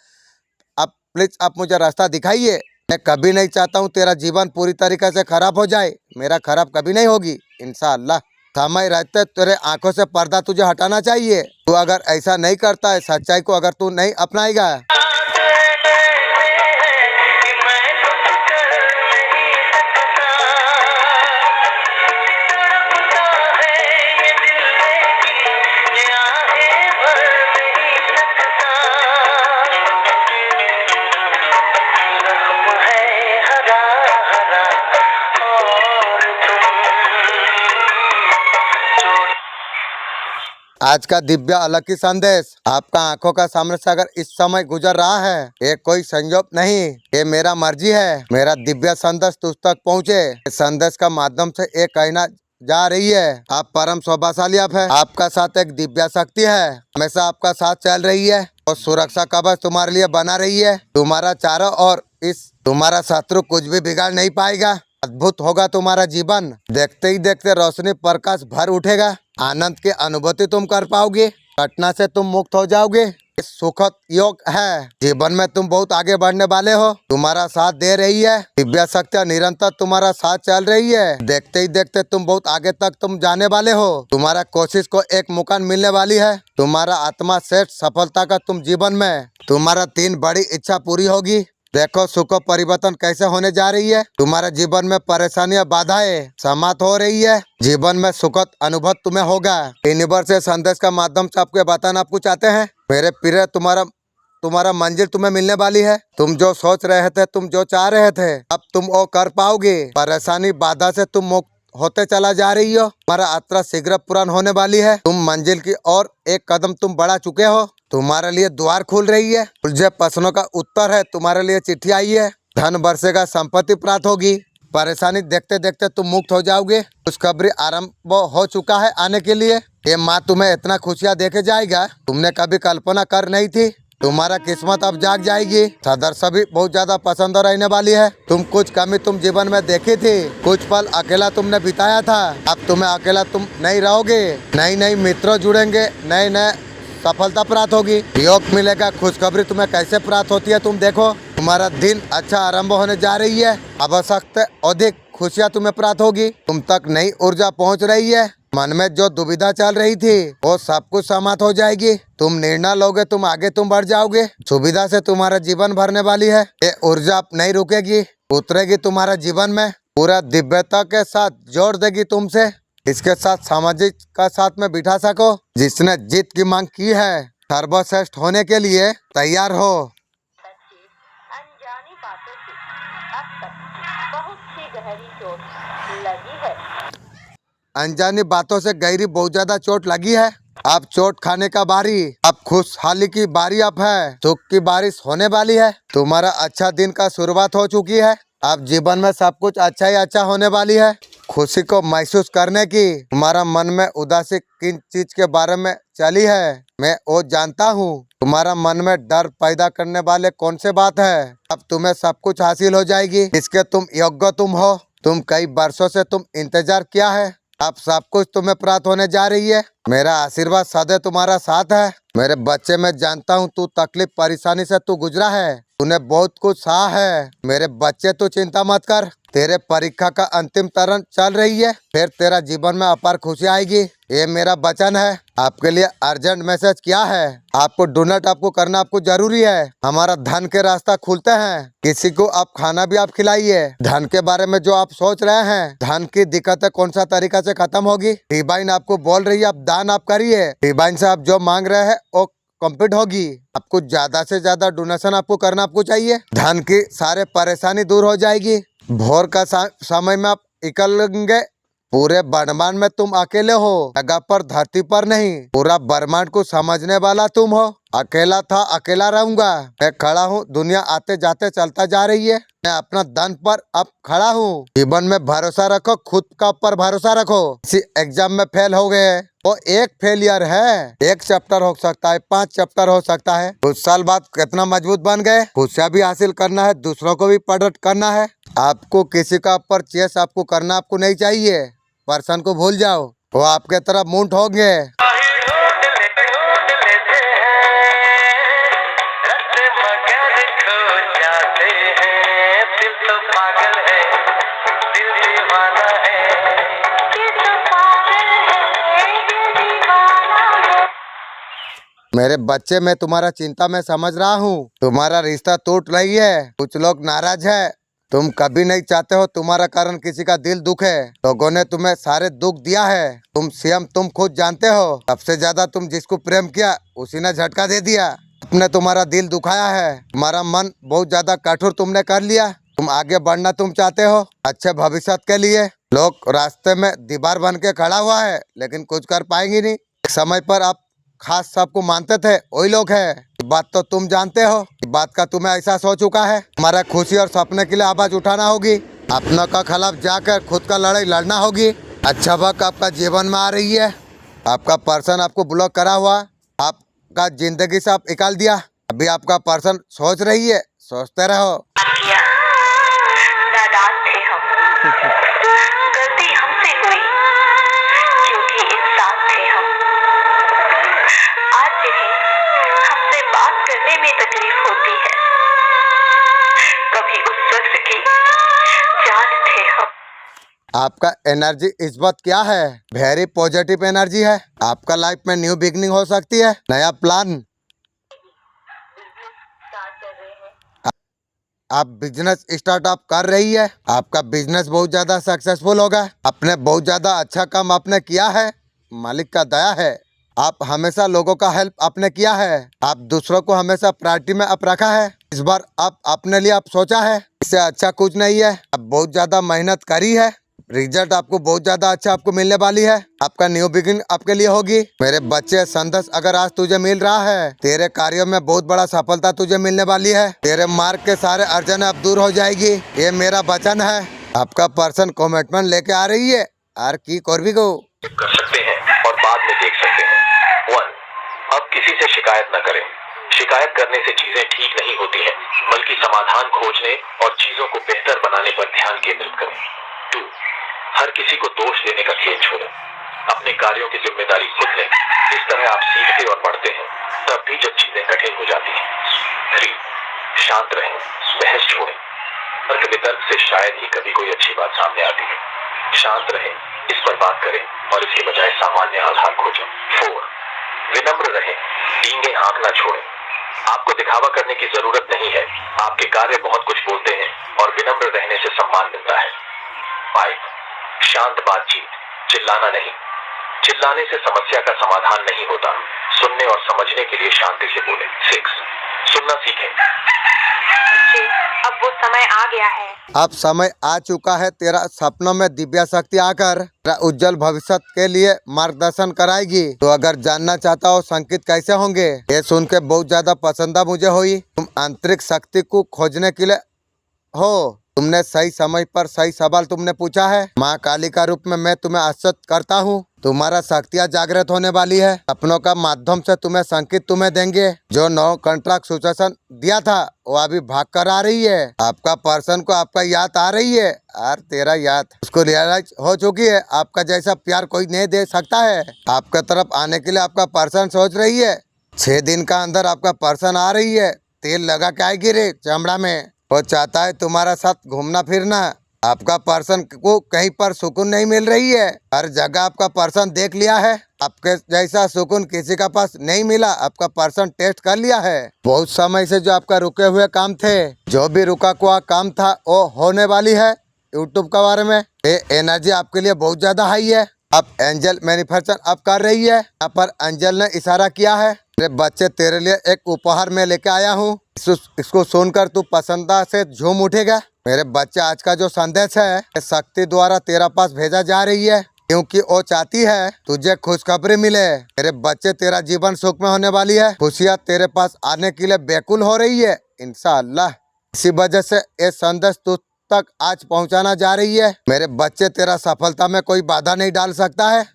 आप प्लीज आप मुझे रास्ता दिखाइए। मैं कभी नहीं चाहता हूँ तेरा जीवन पूरी तरीके से खराब हो जाए। मेरा खराब कभी नहीं होगी इंशाअल्लाह। समय रहते तेरे आंखों से पर्दा तुझे हटाना चाहिए। तू अगर ऐसा नहीं करता है, सच्चाई को अगर तू नहीं अपनाएगा, आज का दिव्य अलग ही संदेश आपका आंखों का सामने से अगर इस समय गुजर रहा है, ये कोई संयोग नहीं, ये मेरा मर्जी है। मेरा दिव्य संदेश तुझ तक पहुँचे। इस संदेश का माध्यम से ये कहना जा रही है, आप परम सौभाग्यशाली आप है। आपका साथ एक दिव्य शक्ति है, हमेशा आपका साथ चल रही है और सुरक्षा कवच तुम्हारे लिए बना रही है। तुम्हारा चारों और इस तुम्हारा शत्रु कुछ भी बिगाड़ नहीं पाएगा। अद्भुत होगा तुम्हारा जीवन। देखते ही देखते रोशनी प्रकाश भर उठेगा। आनंद की अनुभूति तुम कर पाओगे। घटना से तुम मुक्त हो जाओगे। इस सुखद योग है। जीवन में तुम बहुत आगे बढ़ने वाले हो। तुम्हारा साथ दे रही है दिव्य शक्ति, निरंतर तुम्हारा साथ चल रही है। देखते ही देखते तुम बहुत आगे तक तुम जाने वाले हो। तुम्हारा कोशिश को एक मुकाम मिलने वाली है। तुम्हारा आत्मा सेठ सफलता का तुम जीवन में तुम्हारा 3 बड़ी इच्छा पूरी होगी। देखो सुख परिवर्तन कैसे होने जा रही है। तुम्हारे जीवन में परेशानियां बाधाएं समाप्त हो रही है। जीवन में सुखद अनुभव तुम्हें होगा। यूनिवर्स से संदेश का माध्यम से आपको बताना आपको चाहते हैं, मेरे प्रिय तुम्हारा मंजिल तुम्हें मिलने वाली है। तुम जो सोच रहे थे, तुम जो चाह रहे थे, अब तुम वो कर पाओगे। परेशानी बाधा से तुम मुक्त होते चला जा रही हो। तुम्हारा यात्रा शीघ्र पूर्ण होने वाली है। तुम मंजिल की ओर एक कदम तुम बढ़ा चुके हो। तुम्हारे लिए द्वार खुल रही है। उलझे प्रश्नों का उत्तर है। तुम्हारे लिए चिट्ठी आई है। धन बरसेगा, संपत्ति प्राप्त होगी। परेशानी देखते देखते तुम मुक्त हो जाओगे। खुशखबरी आरंभ हो चुका है आने के लिए। ये माँ तुम्हें इतना खुशियाँ देके जाएगा, तुमने कभी कल्पना कर नहीं थी। तुम्हारा किस्मत अब जाग जाएगी। सदस्य भी बहुत ज्यादा पसंद रहने वाली है। तुम कुछ कमी तुम जीवन में देखी थी। कुछ पल अकेला तुमने बिताया था। अब तुम्हें अकेला तुम नहीं रहोगे। नई मित्रों जुड़ेंगे, नए सफलता प्राप्त होगी। योग मिलेगा। खुशखबरी तुम्हें कैसे प्राप्त होती है तुम देखो। तुम्हारा दिन अच्छा आरंभ होने जा रही है। आवश्यकता अधिक खुशियाँ तुम्हें प्राप्त होगी। तुम तक नई ऊर्जा पहुँच रही है। मन में जो दुविधा चल रही थी वो सब कुछ समाप्त हो जाएगी। तुम निर्णय लोगे, तुम आगे तुम बढ़ जाओगे। सुविधा से तुम्हारा जीवन भरने वाली है। ये ऊर्जा अब नहीं रुकेगी, उतरेगी तुम्हारा जीवन में। पूरा दिव्यता के साथ जोड़ देगी तुमसे। इसके साथ सामाजिक का साथ में बिठा सको। जिसने जीत की मांग की है, सर्वश्रेष्ठ होने के लिए तैयार हो। अनजानी बातों से अब तक बहुत सी गहरी चोट लगी है। अनजानी बातों से गहरी बहुत ज्यादा चोट लगी है। अब चोट खाने का बारी, अब खुशहाली की बारी अब है। सुख की बारिश होने वाली है। तुम्हारा अच्छा दिन का शुरुआत हो चुकी है। अब जीवन में सब कुछ अच्छा ही अच्छा होने वाली है। खुशी को महसूस करने की तुम्हारा मन में उदासी किन चीज के बारे में चली है, मैं वो जानता हूँ। तुम्हारा मन में डर पैदा करने वाले कौन से बात है। अब तुम्हें सब कुछ हासिल हो जाएगी। इसके तुम योग्य तुम हो। तुम कई वर्षों से तुम इंतजार किया है। अब सब कुछ तुम्हें प्राप्त होने जा रही है। मेरा आशीर्वाद सदैव तुम्हारा साथ है। मेरे बच्चे, मैं जानता हूँ तू तकलीफ परेशानी से तू गुजरा है। तूने बहुत कुछ सहा है। मेरे बच्चे, तू चिंता मत कर। तेरे परीक्षा का अंतिम चरण चल रही है। फिर तेरा जीवन में अपार खुशी आएगी। ये मेरा वचन है। आपके लिए अर्जेंट मैसेज क्या है, आपको डोनेट आपको करना आपको जरूरी है। हमारा धन के रास्ता खुलते हैं। किसी को आप खाना भी आप खिलाइए। धन के बारे में जो आप सोच रहे हैं, धन की दिक्कतें कौन सा तरीका से खत्म होगी, डिवाइन आपको बोल रही है आप दान आप करिए। डिवाइन से आप जो मांग रहे हैं वो कंप्लीट होगी। आपको ज्यादा से ज्यादा डोनेशन आपको करना आपको चाहिए। धन की सारे परेशानी दूर हो जाएगी। भोर का समय में आप निकलेंगे पूरे ब्रह्मांड में तुम अकेले हो, जगह पर धरती पर नहीं, पूरा ब्रह्मांड को समझने वाला तुम हो। अकेला था, अकेला रहूंगा। मैं खड़ा हूँ, दुनिया आते जाते चलता जा रही है। मैं अपना दम पर अब खड़ा हूँ। जीवन में भरोसा रखो, खुद का ऊपर भरोसा रखो। किसी एग्जाम में फेल हो गए, वो एक फेलियर है। एक चैप्टर हो सकता है, 5 चैप्टर हो सकता है। कुछ साल बाद कितना मजबूत बन गए। खुशियाँ भी हासिल करना है, दूसरों को भी प्रकट करना है। आपको किसी का ऊपर चेस आपको करना आपको नहीं चाहिए। पर्सन को भूल जाओ, वो आपके तरफ मुंट होंगे। ढूंढ लेते हैं रस्ते मगर खो जाते हैं। दिल तो पागल है, दिल दीवाना है। दिल तो पागल है, दिल दीवाना है। मेरे बच्चे, मैं तुम्हारा चिंता में समझ रहा हूँ। तुम्हारा रिश्ता टूट रही है, कुछ लोग नाराज है। तुम कभी नहीं चाहते हो तुम्हारा कारण किसी का दिल दुखे। लोगों ने तुम्हें सारे दुख दिया है, तुम स्वयं तुम खुद जानते हो। सबसे ज्यादा तुम जिसको प्रेम किया उसी ने झटका दे दिया। अपने तुम्हारा दिल दुखाया है, तुम्हारा मन बहुत ज्यादा कठोर तुमने कर लिया। तुम आगे बढ़ना तुम चाहते हो अच्छे भविष्य के लिए। लोग रास्ते में दीवार बन के खड़ा हुआ है, लेकिन कुछ कर पाएंगे नहीं। एक समय पर आप खास सबको मानते थे, वही लोग है। बात तो तुम जानते हो, बात का तुम्हें एहसास हो चुका है। हमारा खुशी और सपने के लिए आवाज उठाना होगी, अपनों का खिलाफ जाकर खुद का लड़ाई लड़ना होगी। अच्छा वक्त आपका जीवन में आ रही है। आपका पर्सन आपको ब्लॉक करा हुआ, आपका जिंदगी से आप निकाल दिया। अभी आपका पर्सन सोच रही है, सोचते रहो। नादान थे हम, गलती हमसे हुई क्योंकि इंसान थे हम। आज जिन्हें हमसे बात करने में तकलीफ होती है, कभी उस शख्स की जान थे हम। आपका एनर्जी इस वक्त क्या है? वेरी पॉजिटिव एनर्जी है। आपका लाइफ में न्यू बिगनिंग हो सकती है, नया प्लान। आप बिजनेस स्टार्टअप कर रही है, आपका बिजनेस बहुत ज्यादा सक्सेसफुल होगा। आपने बहुत ज्यादा अच्छा काम आपने किया है, मालिक का दया है। आप हमेशा लोगों का हेल्प आपने किया है, आप दूसरों को हमेशा प्रायोरिटी में आप रखा है। इस बार आप अपने लिए आप सोचा है, इससे अच्छा कुछ नहीं है। आप बहुत ज्यादा मेहनत करी है, रिजल्ट आपको बहुत ज्यादा अच्छा आपको मिलने वाली है। आपका न्यू बिगिनिंग आपके लिए होगी। मेरे बच्चे, संदेश अगर आज तुझे मिल रहा है, तेरे कार्यों में बहुत बड़ा सफलता तुझे मिलने वाली है। तेरे मार्ग के सारे अड़चने अब दूर हो जाएगी, ये मेरा वचन है। आपका पर्सन कमिटमेंट लेके आ रही है, आर की कोरबी को कर सकते हैं और बाद में देख सकते हैं। 1. अब किसी से शिकायत न करें। शिकायत करने से चीजें ठीक नहीं होती हैं, बल्कि समाधान खोजने और चीजों को बेहतर बनाने पर ध्यान केंद्रित करें। 2. हर किसी को दोष देने का खेल छोड़ें, अपने कार्यों की जिम्मेदारी खुद लें। इस तरह आप सीखते और बढ़ते हैं, तब भी जब चीजें कठिन हो जाती हैं। 3. शांत रहें, बहस छोड़ें। तर्क वितर्क से शायद ही कभी कोई अच्छी बात सामने आती है। शांत रहें, इस पर बात करें और इसके बजाय सामान्य आधार खोजें। 4. विनम्र रहें, डींगे हाँकना छोड़ें। आपको दिखावा करने की जरूरत नहीं है, आपके कार्य बहुत कुछ बोलते हैं और विनम्र रहने से सम्मान मिलता है। 5. शांत बातचीत, चिल्लाना नहीं। चिल्लाने से समस्या का समाधान नहीं होता, सुनने और समझने के लिए शांति से बोलें। 6. सुनना सीखें। बच्चे, अब वो समय आ गया है। अब समय आ चुका है, तेरा सपनों में दिव्य शक्ति आकर तेरा उज्जवल भविष्य के लिए मार्गदर्शन कराएगी। तो अगर जानना चाहता हो संकेत कैसे होंगे, ये सुन के बहुत ज्यादा पसंदा मुझे हुई। तुम आंतरिक शक्ति को खोजने के लिए हो, तुमने सही समय पर सही सवाल तुमने पूछा है। माँ काली का रूप में मैं तुम्हें आश्वस्त करता हूँ, तुम्हारा शक्तियाँ जागृत होने वाली है। अपनों का माध्यम से तुम्हें संकेत तुम्हें देंगे। जो नो कॉन्ट्रैक्ट सिचुएशन दिया था वो अभी भाग कर आ रही है। आपका पर्सन को आपका याद आ रही है, और तेरा याद उसको रियलाइज हो चुकी है। आपका जैसा प्यार कोई नहीं दे सकता है। आपका तरफ आने के लिए आपका पर्सन सोच रही है। 6 दिन का अंदर आपका पर्सन आ रही है, तेल लगा के आएगी रे चमड़ा में। वो चाहता है तुम्हारा साथ घूमना फिरना। आपका पर्सन को कहीं पर सुकून नहीं मिल रही है, हर जगह आपका पर्सन देख लिया है। आपके जैसा सुकून किसी का पास नहीं मिला। आपका पर्सन टेस्ट कर लिया है। बहुत समय से जो आपका रुके हुए काम थे, जो भी रुका हुआ काम था वो होने वाली है। यूट्यूब के बारे में ये एनर्जी आपके लिए बहुत ज्यादा हाई है। अब एंजल मैनिफेस्टेशन अब कर रही है। यहाँ पर एंजल ने इशारा किया है, मेरे बच्चे तेरे लिए एक उपहार में लेके आया हूँ। इसको सुनकर तू पसंदा से झूम उठेगा। मेरे बच्चे आज का जो संदेश है ये शक्ति द्वारा तेरा पास भेजा जा रही है, क्योंकि वो चाहती है तुझे खुशखबरी मिले। मेरे बच्चे तेरा जीवन सुख में होने वाली है, खुशियाँ तेरे पास आने के लिए बेकुल हो रही है इंशाअल्लाह। इसी वजह से ये संदेश तुझ तक आज पहुंचाना जा रही है। मेरे बच्चे तेरा सफलता में कोई बाधा नहीं डाल सकता है।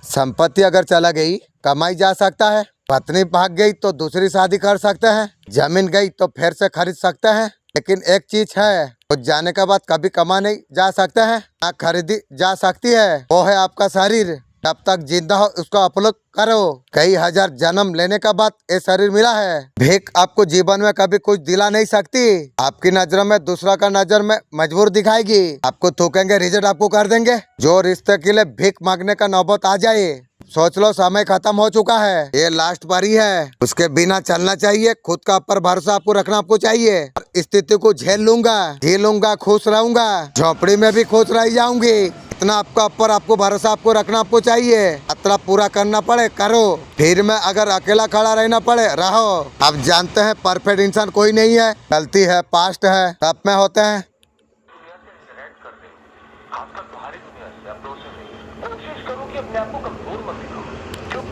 संपत्ति अगर चला गई कमाई जा सकता है, पत्नी भाग गई तो दूसरी शादी कर सकते हैं, जमीन गई तो फिर से खरीद सकते हैं, लेकिन एक चीज है वो जाने के बाद कभी कमा नहीं जा सकते हैं, ना खरीदी जा सकती है, वो है आपका शरीर। जब तक जिंदा हो उसको अपलोड करो। कई हजार जन्म लेने के बाद ये शरीर मिला है। भीख आपको जीवन में कभी कुछ दिला नहीं सकती। आपकी नजर में दूसरा का नजर में मजबूर दिखाएगी। आपको थूकेंगे, रिजेक्ट आपको कर देंगे। जो रिश्ते के लिए भीख मांगने का नौबत आ जाए सोच लो समय खत्म हो चुका है, ये लास्ट बारी है। उसके बिना चलना चाहिए, खुद का ऊपर भरोसा आपको रखना आपको चाहिए। स्थिति को झेल लूंगा, खुश रहूंगा, झोपड़ी में भी खुश रह जाऊंगी। इतना आपका ऊपर आपको भरोसा आपको रखना आपको चाहिए। यात्रा पूरा करना पड़े करो, फिर में अगर अकेला खड़ा रहना पड़े रहो। आप जानते हैं परफेक्ट इंसान कोई नहीं है, गलती है, पास्ट है, सब में होते हैं।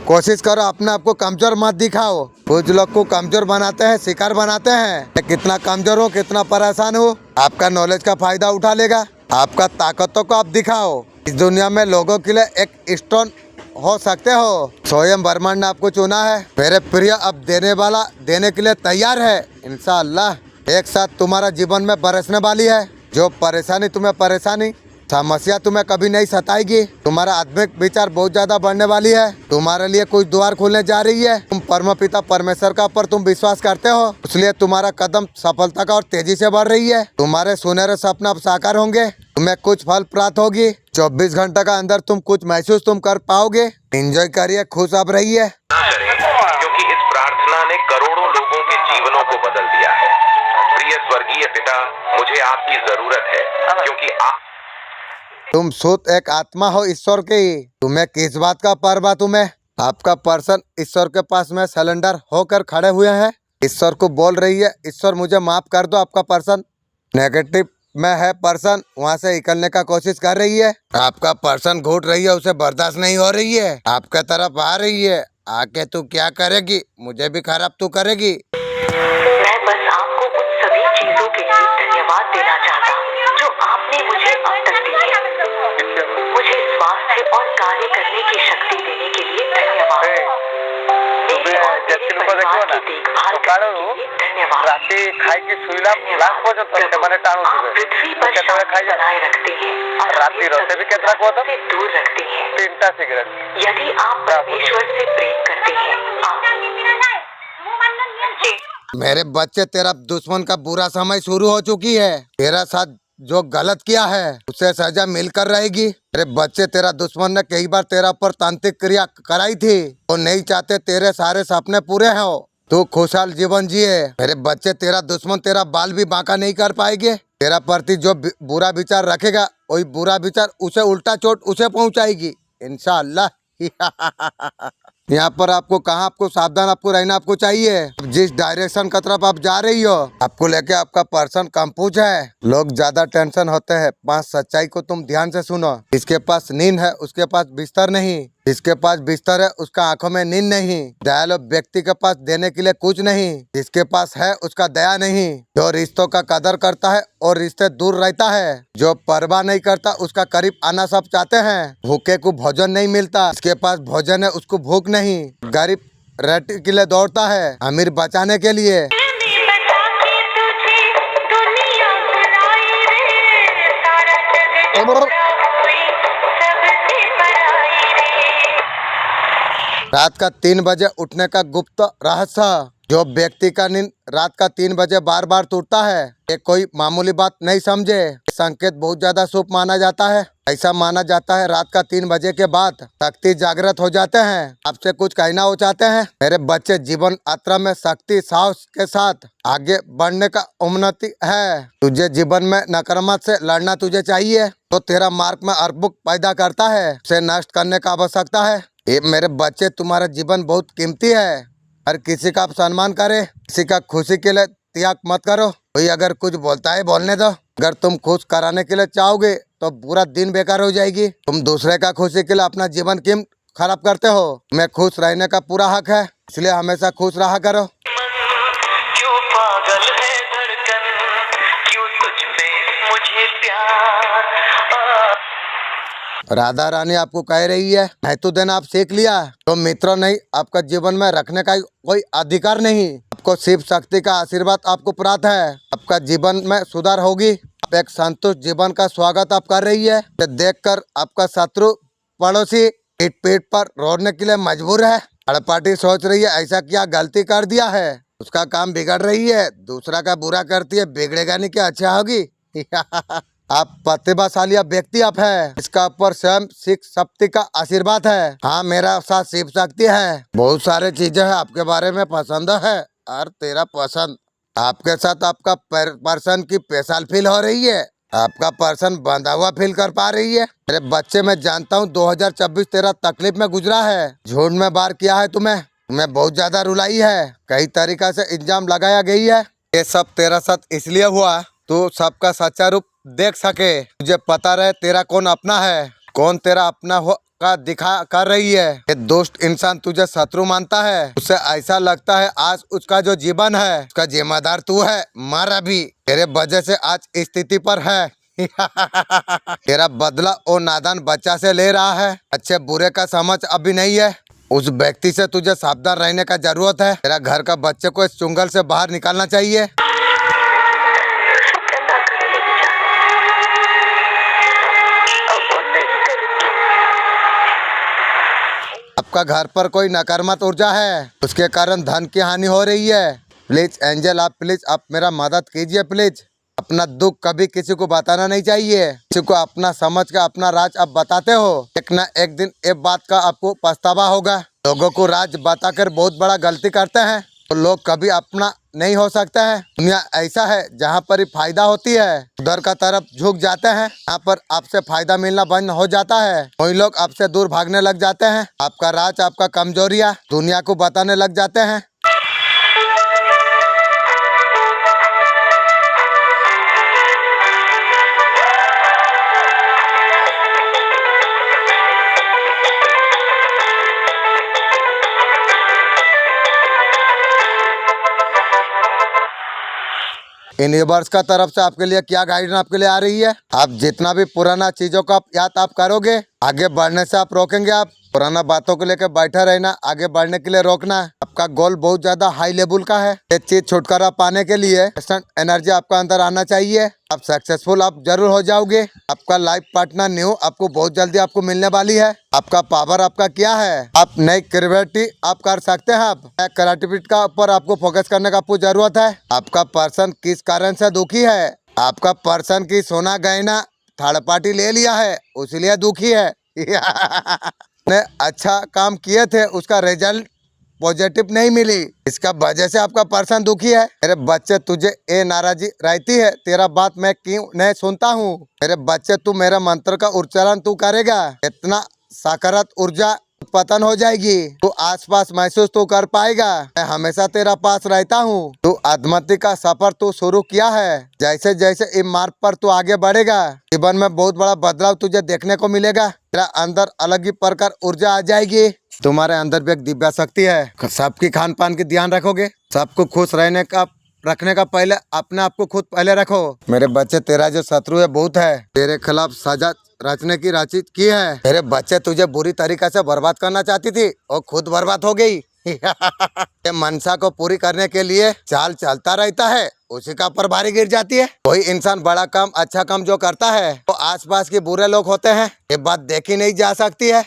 कोशिश करो अपने आप को कमजोर मत दिखाओ। कुछ लोग को कमजोर बनाते हैं, शिकार बनाते हैं। मैं कितना कमजोर हूँ, कितना परेशान हूँ, आपका नॉलेज का फायदा उठा लेगा। आपका ताकतों को आप दिखाओ। इस दुनिया में लोगों के लिए एक स्टोन हो सकते हो। स्वयं ब्रह्मांड ने आपको चुना है। मेरे प्रिय अब देने वाला देने के लिए तैयार है इंशाअल्लाह। एक साथ तुम्हारा जीवन में बरसने वाली है। जो परेशानी तुम्हें परेशानी समस्या तुम्हें कभी नहीं सताएगी। तुम्हारा आत्मिक विचार बहुत ज्यादा बढ़ने वाली है। तुम्हारे लिए कुछ द्वार खुलने जा रही है। तुम परम पिता परमेश्वर का ऊपर तुम विश्वास करते हो, इसलिए तुम्हारा कदम सफलता का और तेजी से बढ़ रही है। तुम्हारे सुनहरे सपना अब साकार होंगे। तुम्हें कुछ फल प्राप्त होगी। 24 घंटे का अंदर तुम कुछ महसूस तुम कर पाओगे। एंजॉय करिए, खुश अब रहिए। क्योंकि इस प्रार्थना ने करोड़ों लोगों के जीवनों को बदल दिया है। प्रिय स्वर्गीय पिता, मुझे आपकी जरूरत है, क्योंकि आप तुम शुद्ध एक आत्मा हो ईश्वर की। तुम्हें किस बात का पर्व? तुम्हें आपका पर्सन ईश्वर के पास में सिलेंडर होकर खड़े हुए हैं। ईश्वर को बोल रही है, ईश्वर मुझे माफ कर दो। आपका पर्सन नेगेटिव में है, पर्सन वहाँ से निकलने का कोशिश कर रही है। आपका पर्सन घूट रही है, उसे बर्दाश्त नहीं हो रही है, आपके तरफ आ रही है। आके तू क्या करेगी, मुझे भी खराब तू करेगी। मैं बस आपको उन सभी चीजों के लिए धन्यवाद देना चाहता हूँ जो आपने मुझे अब तक दी है। मुझे स्वास्थ्य और कार्य करने की शक्ति देने के लिए धन्यवाद। मेरे और मेरे परिवार की देखभाल करने के लिए धन्यवाद। आप पृथ्वी पर शांति बनाए रखते हैं और से दूर रखते हैं। यदि आप परमेश्वर से प्रेम करते हैं, मेरे बच्चे, तेरा दुश्मन का बुरा समय शुरू हो चुकी है। तेरा साथ जो गलत किया है उसे सजा मिलकर रहेगी। मेरे बच्चे, तेरा दुश्मन ने कई बार तेरा पर तांत्रिक क्रिया कराई थी। वो नहीं चाहते तेरे सारे सपने पूरे हो, तू खुशहाल जीवन जिए। मेरे बच्चे, तेरा दुश्मन तेरा बाल भी बांका नहीं कर पाएंगे। तेरा प्रति जो बुरा विचार रखेगा वही बुरा विचार उसे उल्टा चोट उसे पहुंचाएगी इंशाअल्लाह। यहाँ पर आपको कहाँ आपको सावधान आपको रहना आपको चाहिए। जिस डायरेक्शन की तरफ आप जा रही हो आपको लेके आपका पर्सन कंफ्यूज है। लोग ज्यादा टेंशन होते हैं। 5 सच्चाई को तुम ध्यान से सुनो। जिसके पास नींद है उसके पास बिस्तर नहीं, जिसके पास बिस्तर है उसका आंखों में नींद नहीं। दयालु व्यक्ति के पास देने के लिए कुछ नहीं, जिसके पास है उसका दया नहीं। जो रिश्तों का कदर करता है और रिश्ते दूर रहता है, जो परवाह नहीं करता उसका करीब आना सब चाहते हैं। भूखे को भोजन नहीं मिलता, जिसके पास भोजन है उसको भूख नहीं। गरीब रोटी के लिए दौड़ता है, अमीर बचाने के लिए। रात का 3 बजे उठने का गुप्त रहस्य। जो व्यक्ति का नींद रात का 3 बजे बार बार टूटता है, ये कोई मामूली बात नहीं समझे। ये संकेत बहुत ज्यादा शुभ माना जाता है। ऐसा माना जाता है रात का 3 बजे के बाद शक्ति जागृत हो जाते हैं। आपसे कुछ कहना हो चाहते हैं? मेरे बच्चे, जीवन यात्रा में शक्ति साहस के साथ आगे बढ़ने का उन्नति है। तुझे जीवन में नकारात्मक से लड़ना तुझे चाहिए, तो तेरा मार्ग में अर्बुक पैदा करता है, उसे नष्ट करने का आवश्यकता है। ये मेरे बच्चे, तुम्हारा जीवन बहुत कीमती है। हर किसी का आप सम्मान करे, किसी का खुशी के लिए त्याग मत करो। कोई अगर कुछ बोलता है बोलने दो। अगर तुम खुश कराने के लिए चाहोगे तो पूरा दिन बेकार हो जाएगी। तुम दूसरे का खुशी के लिए अपना जीवन क्यों खराब करते हो? तुम्हें खुश रहने का पूरा हक है, इसलिए हमेशा खुश रहा करो। क्यों पागल है धड़कन, क्यों तुझ पे मुझे प्यार। राधा रानी आपको कह रही है, महत्व देना आप सीख लिया तो मित्र नहीं, आपका जीवन में रखने का कोई अधिकार नहीं। आपको शिव शक्ति का आशीर्वाद आपको प्राप्त है। आपका जीवन में सुधार होगी। आप एक संतुष्ट जीवन का स्वागत आप कर रही है। ये देखकर आपका शत्रु पड़ोसी पीठ पीठ पर रोने के लिए मजबूर है। पार्टी सोच रही है ऐसा क्या गलती कर दिया है, उसका काम बिगड़ रही है। दूसरा का बुरा करती है, बिगड़ेगा नहीं क्या अच्छा होगी। आप प्रतिभाशाली व्यक्ति आप है, इसका ऊपर स्वयं शिव शक्ति का आशीर्वाद है। हाँ, मेरा साथ शिव शक्ति है। बहुत सारे चीजें है आपके बारे में पसंद है और तेरा पसंद। आपके साथ आपका पर्सन की स्पेशल फील हो रही है। आपका पर्सन बंधा हुआ फील कर पा रही है। मेरे बच्चे, मैं जानता हूँ 2024 तेरा तकलीफ में गुजरा है। झूठ में बार किया है तुम्हें बहुत ज्यादा रुलाई है। कई तरीका से इल्जाम लगाया गई है। ये सब तेरा साथ इसलिए हुआ तू सबका सच्चा रूप देख सके। तुझे पता रहे तेरा कौन अपना है, कौन तेरा अपना हो का दिखा कर रही है। ये दोस्त इंसान तुझे शत्रु मानता है। उसे ऐसा लगता है आज उसका जो जीवन है उसका जिम्मेदार तू है। मर अभी, तेरे वजह से आज स्थिति पर है। तेरा बदला वो नादान बच्चा से ले रहा है। अच्छे बुरे का समझ अभी नहीं है। उस व्यक्ति से तुझे सावधान रहने का जरूरत है। तेरा घर का बच्चे को इस चुंगल से बाहर निकालना चाहिए। आपका घर पर कोई नकारात्मक ऊर्जा है, उसके कारण धन की हानि हो रही है। प्लीज एंजल, आप मेरा मदद कीजिए प्लीज। अपना दुख कभी किसी को बताना नहीं चाहिए। किसी को अपना समझ कर अपना राज आप बताते हो, एक न एक दिन ये बात का आपको पछतावा होगा। लोगों को राज बताकर बहुत बड़ा गलती करते हैं तो लोग कभी अपना नहीं हो सकता है। दुनिया ऐसा है जहाँ पर ही फायदा होती है उधर का तरफ झुक जाते हैं। यहाँ पर आपसे फायदा मिलना बंद हो जाता है, वही लोग आपसे दूर भागने लग जाते हैं। आपका राज, आपका कमजोरियाँ दुनिया को बताने लग जाते हैं। यूनिवर्स का तरफ से आपके लिए क्या गाइडेंस आपके लिए आ रही है? आप जितना भी पुराना चीजों को आप याद आप करोगे, आगे बढ़ने से आप रोकेंगे। आप पुराना बातों को लेकर बैठा रहना, आगे बढ़ने के लिए रोकना। आपका गोल बहुत ज्यादा हाई लेवल का है। ये चीज छुटकारा पाने के लिए एनर्जी आपका अंदर आना चाहिए। आप सक्सेसफुल आप जरूर हो जाओगे। आपका लाइफ पार्टनर न्यू आपको बहुत जल्दी आपको मिलने वाली है। आपका पावर आपका क्या है? आप नई क्रिएटिविटी आप कर सकते हैं। आप क्रिएटिविटी का ऊपर आपको फोकस करने का आपको जरूरत है। आपका पर्सन किस कारण से दुखी है? आपका पर्सन की सोना गहना थर्ड पार्टी ले लिया है, उसलिए दुखी है। ने अच्छा काम किए थे, उसका रिजल्ट पॉजिटिव नहीं मिली, इसका वजह से आपका पर्सन दुखी है। मेरे बच्चे, तुझे ये नाराजी रहती है, तेरा बात मैं क्यों नहीं सुनता हूँ? मेरे बच्चे, तू मेरा मंत्र का उच्चारण तू करेगा, इतना सकारात्मक ऊर्जा उत्पन्न हो जाएगी। तू आसपास महसूस तू कर पाएगा। मैं हमेशा तेरा पास रहता हूँ। तू आध्यात्मिक का सफर तू शुरू किया है। जैसे जैसे इस मार्ग पर तू आगे बढ़ेगा, जीवन में बहुत बड़ा बदलाव तुझे देखने को मिलेगा। तेरा अंदर अलग ही प्रकार ऊर्जा आ जाएगी। तुम्हारे अंदर भी एक दिव्य शक्ति है। सबकी खान पान की ध्यान रखोगे, सबको खुश रखने का पहले अपने आप को खुद पहले रखो। मेरे बच्चे, तेरा जो शत्रु है बहुत है, तेरे खिलाफ सजा रचने की रचित की है। मेरे बच्चे, तुझे बुरी तरीके से बर्बाद करना चाहती थी और खुद बर्बाद हो गई। ये मनसा को पूरी करने के लिए चाल चलता रहता है, उसी का पर भारी गिर जाती है। कोई इंसान बड़ा काम अच्छा काम जो करता है तो आसपास के बुरे लोग होते हैं, ये बात देखी नहीं जा सकती है।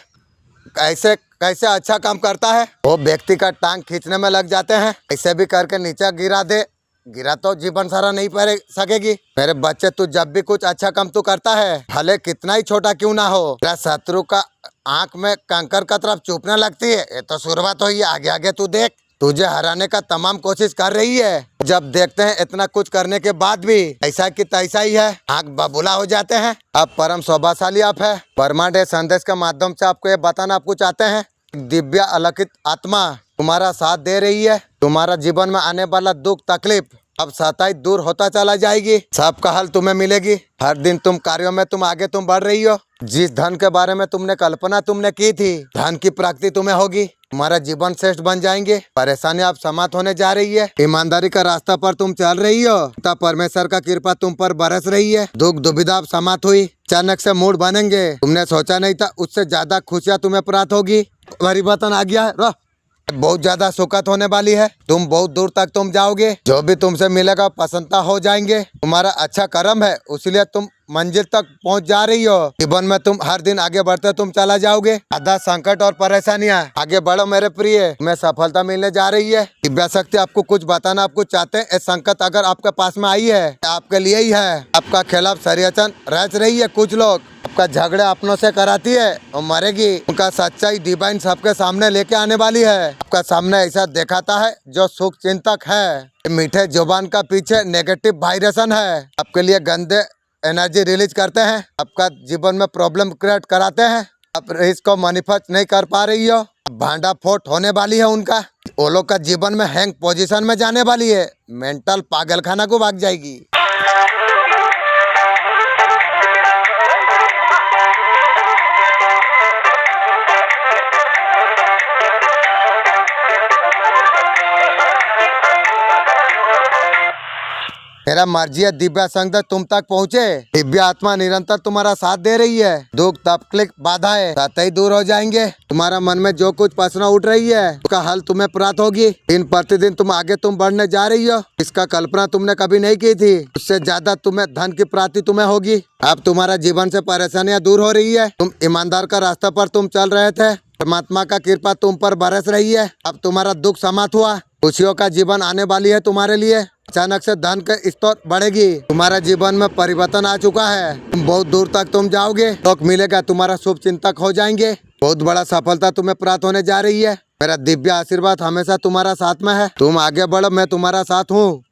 ऐसे कैसे अच्छा काम करता है। वो व्यक्ति का टांग खींचने में लग जाते हैं, ऐसे भी करके नीचे गिरा दे, गिरा तो जीवन सारा नहीं पा सकेगी। मेरे बच्चे, तू जब भी कुछ अच्छा काम तू करता है, भले कितना ही छोटा क्यों ना हो, तेरा शत्रु का आंख में कंकर का तरफ चुभने लगती है। ये तो शुरुआत हुई है, आगे आगे तू देख, तुझे हराने का तमाम कोशिश कर रही है। जब देखते हैं इतना कुछ करने के बाद भी ऐसा की तैसा ही है, आंख बबूला हो जाते हैं। अब परम सौभाग्यशाली आप है। ब्रह्मांड संदेश के माध्यम से आपको ये बताना आपको चाहते हैं, दिव्य अलौकिक आत्मा तुम्हारा साथ दे रही है। तुम्हारा जीवन में आने वाला दुख तकलीफ अब सताई दूर होता चला जाएगी। सबका हल तुम्हें मिलेगी। हर दिन तुम कार्यों में तुम आगे तुम बढ़ रही हो। जिस धन के बारे में तुमने कल्पना तुमने की थी, धन की प्राप्ति तुम्हें होगी। तुम्हारा जीवन श्रेष्ठ बन जाएंगे। परेशानी अब समाप्त होने जा रही है। ईमानदारी का रास्ता पर तुम चल रही हो, तब परमेश्वर का कृपा तुम पर बरस रही है। दुख दुविधा अब समाप्त हुई। अचानक से मूड बनेंगे, तुमने सोचा नहीं था, उससे ज्यादा खुशियाँ तुम्हें प्राप्त होगी। परिवर्तन आ गया है, बहुत ज्यादा सुखद होने वाली है। तुम बहुत दूर तक तुम जाओगे। जो भी तुमसे मिलेगा पसंदता हो जाएंगे। तुम्हारा अच्छा कर्म है, इसलिए तुम मंजिल तक पहुंच जा रही हो। जीवन में तुम हर दिन आगे बढ़ते तुम चला जाओगे। आधा संकट और परेशानियां, आगे बढ़ो मेरे प्रिय, तुम्हें सफलता मिलने जा रही है। दिव्य शक्ति आपको कुछ बताना आपको चाहते हैं। ये संकट अगर आपके पास में आई है, आपके लिए ही है। आपका खिलाफ षड्यंत्र रच रही है कुछ लोग, आपका झगड़े अपनों से कराती है और मरेगी। उनका सच्चाई डिवाइन सबके सामने लेके आने वाली है। आपका सामने ऐसा दिखाता है जो सुख चिंतक है। मीठे जुबान का पीछे नेगेटिव वाइब्रेशन है। आपके लिए गंदे एनर्जी रिलीज करते हैं। आपका जीवन में प्रॉब्लम क्रिएट कराते हैं। आप इसको मैनिफेस्ट नहीं कर पा रही हो। भांडा फोट होने वाली है उनका। वो लोग का जीवन में हैंग पोजीशन में जाने वाली है। मेंटल पागलखाना को भाग जाएगी। मेरा मर्जी है दिव्य संगत तुम तक पहुँचे। दिव्य आत्मा निरंतर तुम्हारा साथ दे रही है। दुख तकलीफ बाधाएं सतही दूर हो जाएंगे। तुम्हारा मन में जो कुछ प्रश्न उठ रही है, उसका हल तुम्हें प्राप्त होगी। दिन प्रतिदिन तुम आगे तुम बढ़ने जा रही हो। इसका कल्पना तुमने कभी नहीं की थी। उससे ज्यादा तुम्हें धन की प्राप्ति तुम्हें होगी। अब तुम्हारा जीवन से परेशानियां दूर हो रही है। तुम ईमानदार का रास्ता पर तुम चल रहे थे। परमात्मा का कृपा तुम पर बरस रही है। अब तुम्हारा दुख समाप्त हुआ। खुशियों का जीवन आने वाली है तुम्हारे लिए। अचानक से धन के स्तर बढ़ेगी। तुम्हारा जीवन में परिवर्तन आ चुका है। तुम बहुत दूर तक तुम जाओगे। लोग मिलेगा, तुम्हारा शुभ चिंतक हो जाएंगे। बहुत बड़ा सफलता तुम्हें प्राप्त होने जा रही है। मेरा दिव्य आशीर्वाद हमेशा तुम्हारा साथ में है। तुम आगे बढ़ो, मैं तुम्हारा साथ हूँ।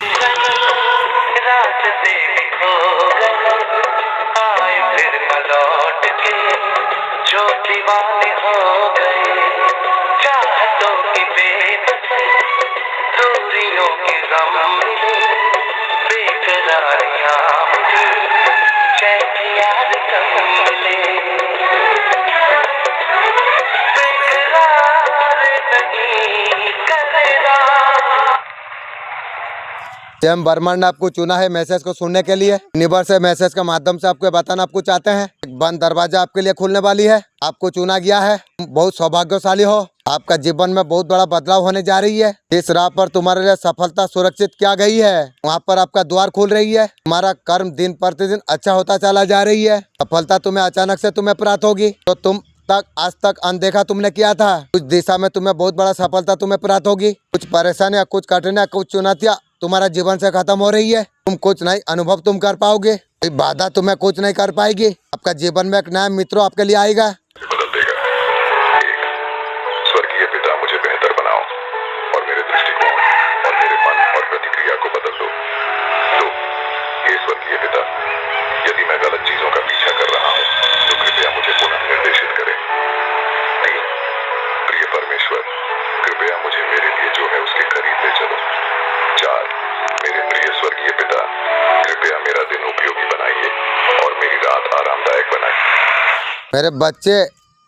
जेम ब्रह्मांड ने आपको चुना है मैसेज को सुनने के लिए। यूनिवर्स से मैसेज के माध्यम से आपको बताना आपको चाहते हैं, एक बंद दरवाजा आपके लिए खुलने वाली है। आपको चुना गया है। बहुत सौभाग्यशाली हो। आपका जीवन में बहुत बड़ा बदलाव होने जा रही है। इस राह पर तुम्हारे लिए सफलता सुरक्षित किया गई है। वहाँ पर आपका द्वार खुल रही है। तुम्हारा कर्म दिन प्रतिदिन अच्छा होता चला जा रही है। सफलता तुम्हें अचानक से तुम्हें प्राप्त होगी। तो तुम तक आज तक अनदेखा तुमने किया था, कुछ दिशा में तुम्हें बहुत बड़ा सफलता तुम्हें प्राप्त होगी। कुछ परेशानियां, कुछ कठिनाइयां, कुछ चुनौतियां तुम्हारा जीवन से खत्म हो रही है। तुम कुछ नई अनुभव तुम कर पाओगे। कोई बाधा तुम्हें कुछ नहीं कर पाएगी। आपका जीवन में एक नया मित्र आपके लिए आएगा। बदल देगा। एक, स्वर्गीय पिता मुझे बेहतर बनाओ और मेरे दृष्टिकोण और मेरे मन और प्रतिक्रिया को बदल दो। 2, हे स्वर्गीय पिता, यदि मैं गलत चीजों का पीछा कर रहा हूँ तो कृपया मुझे पुनः निर्देशित करें। 3, प्रिय परमेश्वर, कृपया मुझे मेरे लिए जो है उसके करीब ले चलो। 4, मेरे प्रिय स्वर्गीय पिता, कृपया मेरा दिन उपयोगी बनाइए और मेरी रात आरामदायक बनाइए। मेरे बच्चे,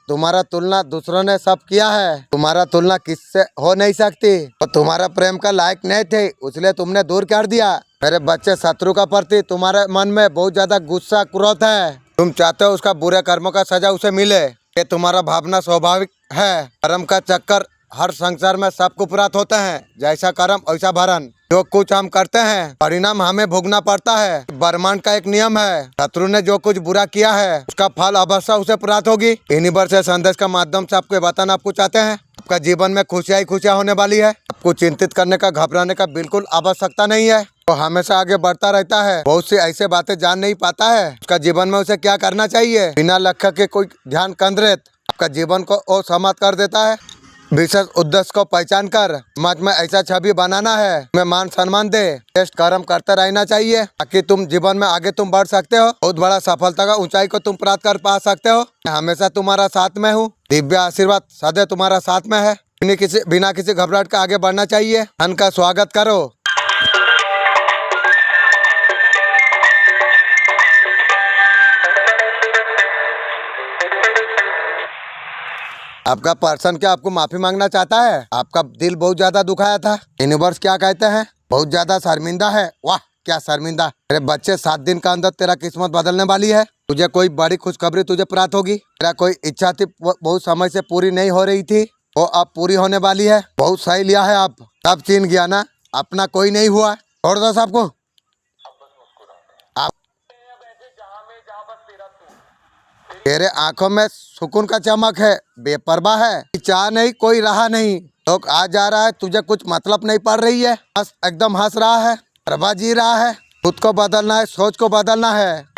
तुम्हारा तुलना दूसरों ने सब किया है। तुम्हारा तुलना किससे हो नहीं सकती। और तुम्हारा प्रेम का लायक नहीं थे, इसलिए तुमने दूर कर दिया। मेरे बच्चे, शत्रु का प्रति तुम्हारे मन में बहुत ज्यादा गुस्सा क्रोध है। तुम चाहते हो उसका बुरे कर्मों का सजा उसे मिले। ये तुम्हारा भावना स्वाभाविक है। कर्म का चक्कर हर संसार में सब कुपरात होते हैं, जैसा कर्म वैसा भरण। जो कुछ हम करते हैं परिणाम हमें भोगना पड़ता है। ब्रह्मांड का एक नियम है, शत्रु ने जो कुछ बुरा किया है उसका फल अवश्य उसे प्राप्त होगी। इन्हीं वर्ष से संदेश का माध्यम से आपको बताना आपको चाहते हैं, आपका जीवन में खुशियां ही खुशियां होने वाली है। आपको चिंतित करने का, घबराने का बिल्कुल आवश्यकता नहीं है। वो हमेशा आगे बढ़ता रहता है। बहुत सी ऐसे बातें जान नहीं पाता है उसका जीवन में उसे क्या करना चाहिए। बिना लक्ष्य के कोई ध्यान केंद्रित आपका जीवन को असमाप्त कर देता है। विशेष उद्देश्य को पहचान कर समाज में ऐसा छवि बनाना है, मैं मान सम्मान दे, श्रेष्ठ कर्म करते रहना चाहिए ताकि तुम जीवन में आगे तुम बढ़ सकते हो। बहुत बड़ा सफलता का ऊंचाई को तुम प्राप्त कर पा सकते हो। मैं हमेशा तुम्हारा साथ में हूँ। दिव्य आशीर्वाद सदैव तुम्हारा साथ में है। बिना किसी घबराहट का आगे बढ़ना चाहिए। धन का स्वागत करो। आपका पर्सन क्या आपको माफी मांगना चाहता है? आपका दिल बहुत ज्यादा दुखाया था। यूनिवर्स क्या कहते हैं? बहुत ज्यादा शर्मिंदा है। वाह क्या शर्मिंदा। तेरे बच्चे 7 दिन का अंदर तेरा किस्मत बदलने वाली है। तुझे कोई बड़ी खुशखबरी तुझे प्राप्त होगी। तेरा कोई इच्छा थी वो बहुत समय से पूरी नहीं हो रही थी, वो अब पूरी होने वाली है। बहुत सही लिया है आप। सब चीन गया ना, अपना कोई नहीं हुआ। छोड़ दो सबको। तेरे आंखों में सुकून का चमक है, बेपरवाह है, चाह नहीं कोई रहा नहीं। लोग आ जा रहा है, तुझे कुछ मतलब नहीं पड़ रही है, बस एकदम हंस रहा है, परवाह जी रहा है। खुद को बदलना है, सोच को बदलना है।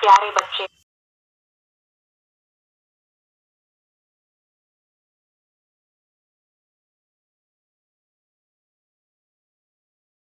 प्यारे बच्चे।